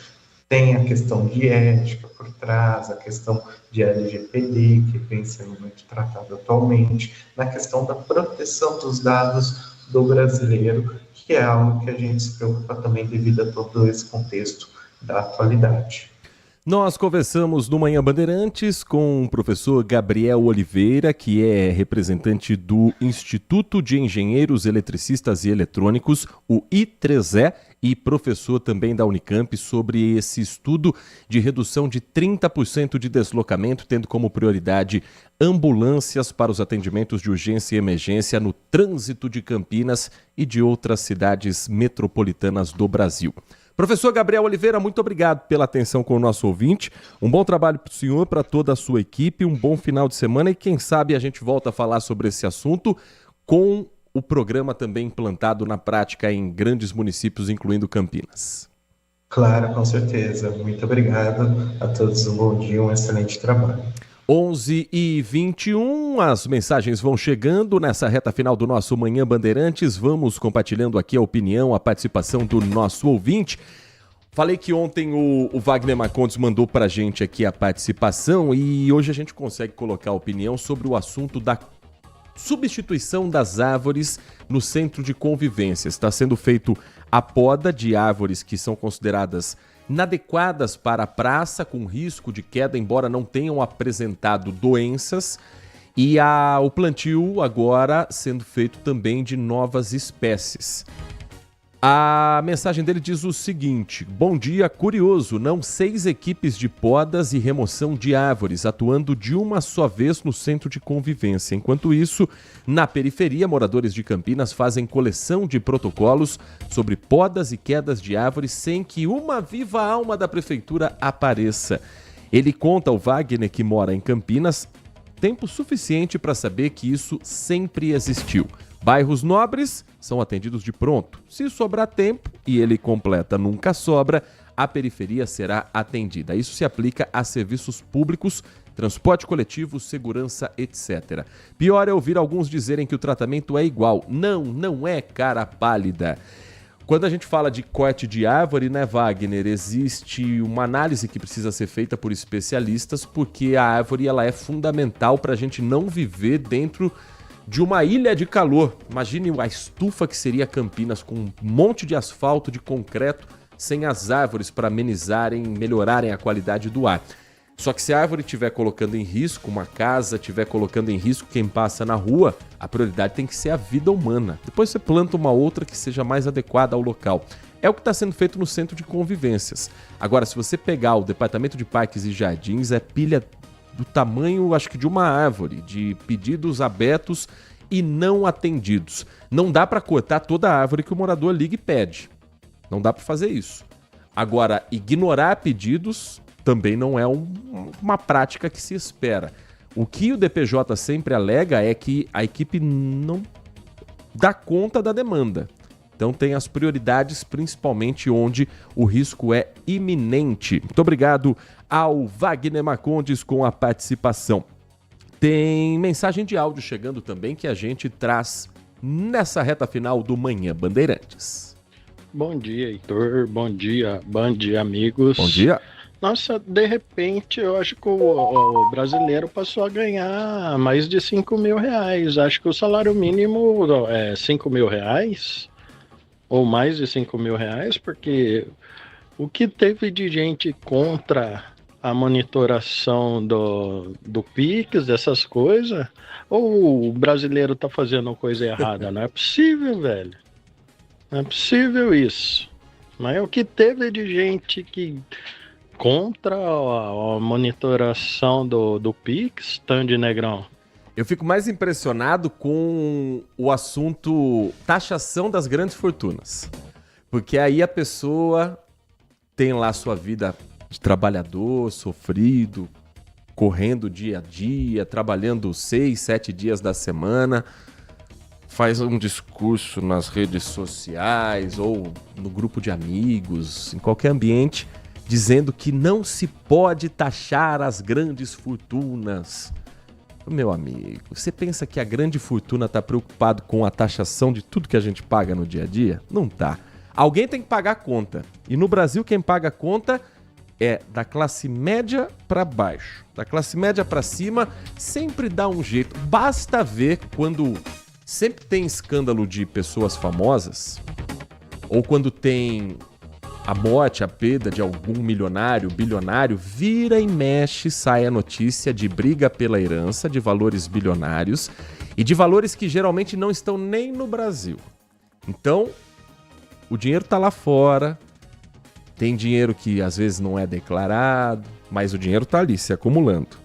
tem a questão de ética por trás, a questão de LGPD, que vem sendo muito tratada atualmente, na questão da proteção dos dados do brasileiro, que é algo que a gente se preocupa também devido a todo esse contexto da atualidade. Nós conversamos no Manhã Bandeirantes com o professor Gabriel Oliveira, que é representante do Instituto de Engenheiros Eletricistas e Eletrônicos, o I3E, e professor também da Unicamp, sobre esse estudo de redução de 30% de deslocamento, tendo como prioridade ambulâncias para os atendimentos de urgência e emergência no trânsito de Campinas e de outras cidades metropolitanas do Brasil. Professor Gabriel Oliveira, muito obrigado pela atenção com o nosso ouvinte. Um bom trabalho para o senhor, para toda a sua equipe, um bom final de semana e quem sabe a gente volta a falar sobre esse assunto com o programa também implantado na prática em grandes municípios, incluindo Campinas. Claro, com certeza. Muito obrigado a todos, um bom dia, um excelente trabalho. 11h21, as mensagens vão chegando nessa reta final do nosso Manhã Bandeirantes. Vamos compartilhando aqui a opinião, a participação do nosso ouvinte. Falei que ontem o Wagner Marcondes mandou pra gente aqui a participação e hoje a gente consegue colocar a opinião sobre o assunto da substituição das árvores no centro de convivência. Está sendo feito a poda de árvores que são consideradas inadequadas para a praça, com risco de queda, embora não tenham apresentado doenças, e o plantio agora sendo feito também de novas espécies. A mensagem dele diz o seguinte: bom dia, curioso, não 6 equipes de podas e remoção de árvores, atuando de uma só vez no centro de convivência. Enquanto isso, na periferia, moradores de Campinas fazem coleção de protocolos sobre podas e quedas de árvores sem que uma viva alma da prefeitura apareça. Ele conta ao Wagner, que mora em Campinas, tempo suficiente para saber que isso sempre existiu. Bairros nobres são atendidos de pronto. Se sobrar tempo, e ele completa, nunca sobra, a periferia será atendida. Isso se aplica a serviços públicos, transporte coletivo, segurança, etc. Pior é ouvir alguns dizerem que o tratamento é igual. Não é, cara pálida. Quando a gente fala de corte de árvore, né, Wagner, existe uma análise que precisa ser feita por especialistas, porque a árvore ela é fundamental para a gente não viver dentro de uma ilha de calor. Imagine a estufa que seria Campinas, com um monte de asfalto, de concreto, sem as árvores para amenizarem, melhorarem a qualidade do ar. Só que se a árvore estiver colocando em risco uma casa, estiver colocando em risco quem passa na rua, a prioridade tem que ser a vida humana. Depois você planta uma outra que seja mais adequada ao local. É o que está sendo feito no centro de convivências. Agora, se você pegar o Departamento de Parques e Jardins, é pilha do tamanho, acho que de uma árvore, de pedidos abertos e não atendidos. Não dá para cortar toda a árvore que o morador liga e pede. Não dá para fazer isso. Agora, ignorar pedidos também não é uma prática que se espera. O que o DPJ sempre alega é que a equipe não dá conta da demanda. Então tem as prioridades, principalmente onde o risco é iminente. Muito obrigado ao Wagner Marcondes com a participação. Tem mensagem de áudio chegando também que a gente traz nessa reta final do Manhã Bandeirantes. Bom dia, Heitor. Bom dia, Band, amigos. Bom dia. Nossa, de repente eu acho que o brasileiro passou a ganhar mais de 5 mil reais. Acho que o salário mínimo é 5 mil reais. Ou mais de 5 mil reais, porque o que teve de gente contra a monitoração do PIX, dessas coisas, ou o brasileiro tá fazendo coisa errada? Não é possível, velho. Não é possível isso. Mas o que teve de gente que contra a monitoração do PIX, Tandy Negrão? Eu fico mais impressionado com o assunto taxação das grandes fortunas. Porque aí a pessoa tem lá sua vida de trabalhador, sofrido, correndo dia a dia, trabalhando 6, 7 dias da semana, faz um discurso nas redes sociais ou no grupo de amigos, em qualquer ambiente, dizendo que não se pode taxar as grandes fortunas. Meu amigo, você pensa que a grande fortuna está preocupado com a taxação de tudo que a gente paga no dia a dia? Não tá. Alguém tem que pagar a conta. E no Brasil quem paga a conta é da classe média para baixo. Da classe média para cima sempre dá um jeito. Basta ver quando sempre tem escândalo de pessoas famosas, ou quando tem a morte, a perda de algum milionário, bilionário, vira e mexe, sai a notícia de briga pela herança, de valores bilionários e de valores que geralmente não estão nem no Brasil. Então, o dinheiro está lá fora, tem dinheiro que às vezes não é declarado, mas o dinheiro está ali, se acumulando.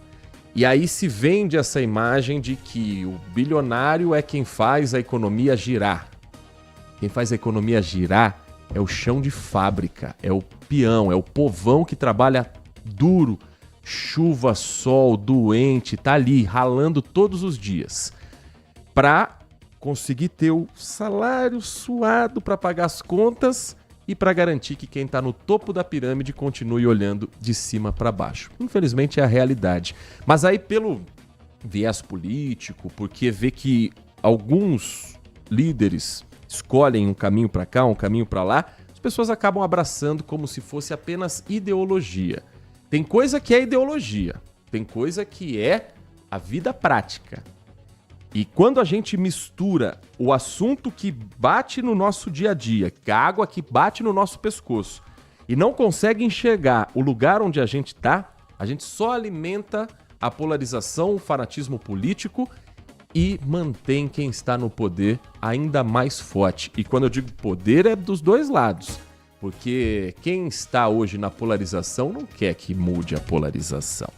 E aí se vende essa imagem de que o bilionário é quem faz a economia girar. Quem faz a economia girar é o chão de fábrica, é o peão, é o povão que trabalha duro, chuva, sol, doente, tá ali ralando todos os dias para conseguir ter o salário suado para pagar as contas e para garantir que quem está no topo da pirâmide continue olhando de cima para baixo. Infelizmente é a realidade. Mas aí pelo viés político, porque vê que alguns líderes escolhem um caminho para cá, um caminho para lá, as pessoas acabam abraçando como se fosse apenas ideologia. Tem coisa que é ideologia, tem coisa que é a vida prática. E quando a gente mistura o assunto que bate no nosso dia a dia, a água que bate no nosso pescoço, e não consegue enxergar o lugar onde a gente está, a gente só alimenta a polarização, o fanatismo político e mantém quem está no poder ainda mais forte. E quando eu digo poder é dos dois lados, porque quem está hoje na polarização não quer que mude a polarização.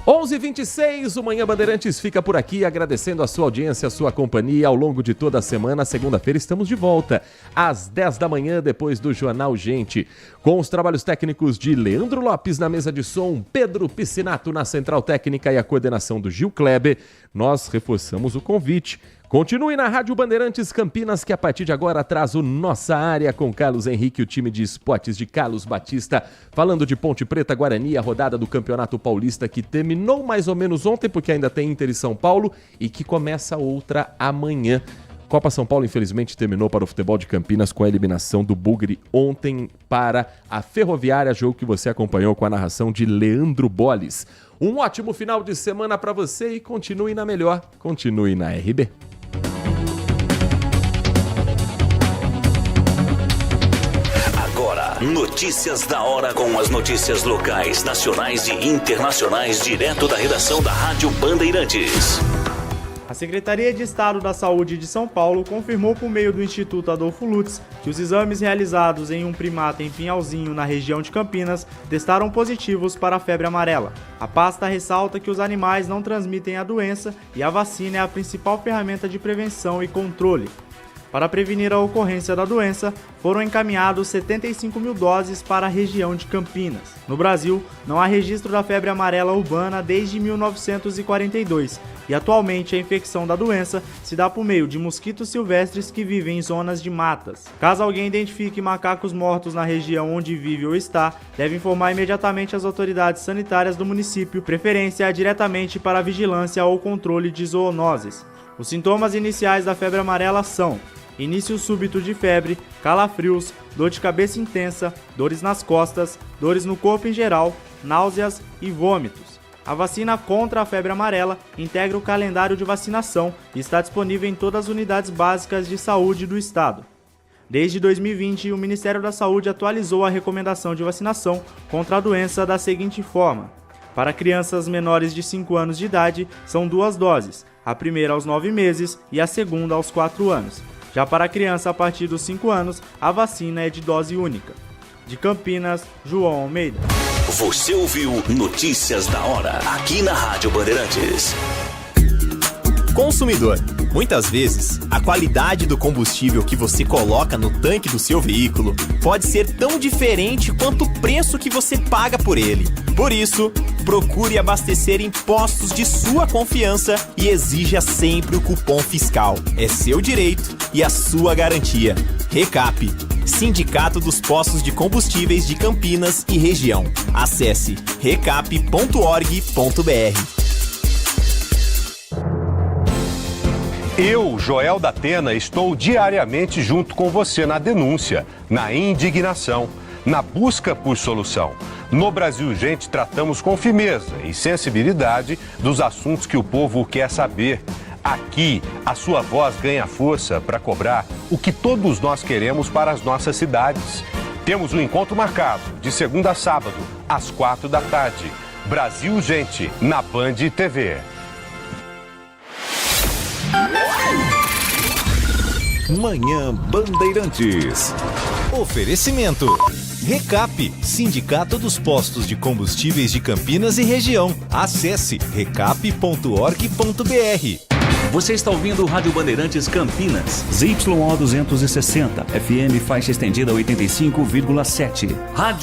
11h26, o Manhã Bandeirantes fica por aqui, agradecendo a sua audiência, a sua companhia ao longo de toda a semana. Segunda-feira estamos de volta, às 10 da manhã, depois do Jornal Gente, com os trabalhos técnicos de Leandro Lopes na mesa de som, Pedro Piscinato na central técnica e a coordenação do Gil Kleber. Nós reforçamos o convite. Continue na Rádio Bandeirantes Campinas, que a partir de agora traz o Nossa Área com Carlos Henrique, o time de esportes de Carlos Batista, falando de Ponte Preta, Guarani, a rodada do Campeonato Paulista que terminou mais ou menos ontem, porque ainda tem Inter e São Paulo, e que começa outra amanhã. Copa São Paulo, infelizmente, terminou para o futebol de Campinas com a eliminação do Bugre ontem para a Ferroviária, jogo que você acompanhou com a narração de Leandro Bolles. Um ótimo final de semana para você e continue na melhor, continue na RB. Notícias da hora com as notícias locais, nacionais e internacionais, direto da redação da Rádio Bandeirantes. A Secretaria de Estado da Saúde de São Paulo confirmou por meio do Instituto Adolfo Lutz que os exames realizados em um primata em Pinhalzinho, na região de Campinas, testaram positivos para a febre amarela. A pasta ressalta que os animais não transmitem a doença e a vacina é a principal ferramenta de prevenção e controle. Para prevenir a ocorrência da doença, foram encaminhados 75 mil doses para a região de Campinas. No Brasil, não há registro da febre amarela urbana desde 1942 e atualmente a infecção da doença se dá por meio de mosquitos silvestres que vivem em zonas de matas. Caso alguém identifique macacos mortos na região onde vive ou está, deve informar imediatamente as autoridades sanitárias do município, preferência diretamente para a vigilância ou controle de zoonoses. Os sintomas iniciais da febre amarela são início súbito de febre, calafrios, dor de cabeça intensa, dores nas costas, dores no corpo em geral, náuseas e vômitos. A vacina contra a febre amarela integra o calendário de vacinação e está disponível em todas as unidades básicas de saúde do estado. Desde 2020, o Ministério da Saúde atualizou a recomendação de vacinação contra a doença da seguinte forma: para crianças menores de 5 anos de idade, são 2 doses, a primeira aos 9 meses e a segunda aos 4 anos. Já para a criança a partir dos 5 anos, a vacina é de dose única. De Campinas, João Almeida. Você ouviu Notícias da Hora, aqui na Rádio Bandeirantes. Consumidor, muitas vezes, a qualidade do combustível que você coloca no tanque do seu veículo pode ser tão diferente quanto o preço que você paga por ele. Por isso, Procure abastecer em postos de sua confiança e exija sempre o cupom fiscal. É seu direito e a sua garantia. Recap, Sindicato dos Postos de Combustíveis de Campinas e Região. Acesse recap.org.br. Eu, Joel da Atena, estou diariamente junto com você na denúncia, na indignação, na busca por solução. No Brasil Urgente, tratamos com firmeza e sensibilidade dos assuntos que o povo quer saber. Aqui, a sua voz ganha força para cobrar o que todos nós queremos para as nossas cidades. Temos um encontro marcado, de segunda a sábado, às 4 da tarde. Brasil Urgente, na Band TV. Manhã Bandeirantes. Oferecimento. Recap, Sindicato dos Postos de Combustíveis de Campinas e Região. Acesse recap.org.br. Você está ouvindo o Rádio Bandeirantes Campinas. ZYO 260, FM faixa estendida 85,7. Rádio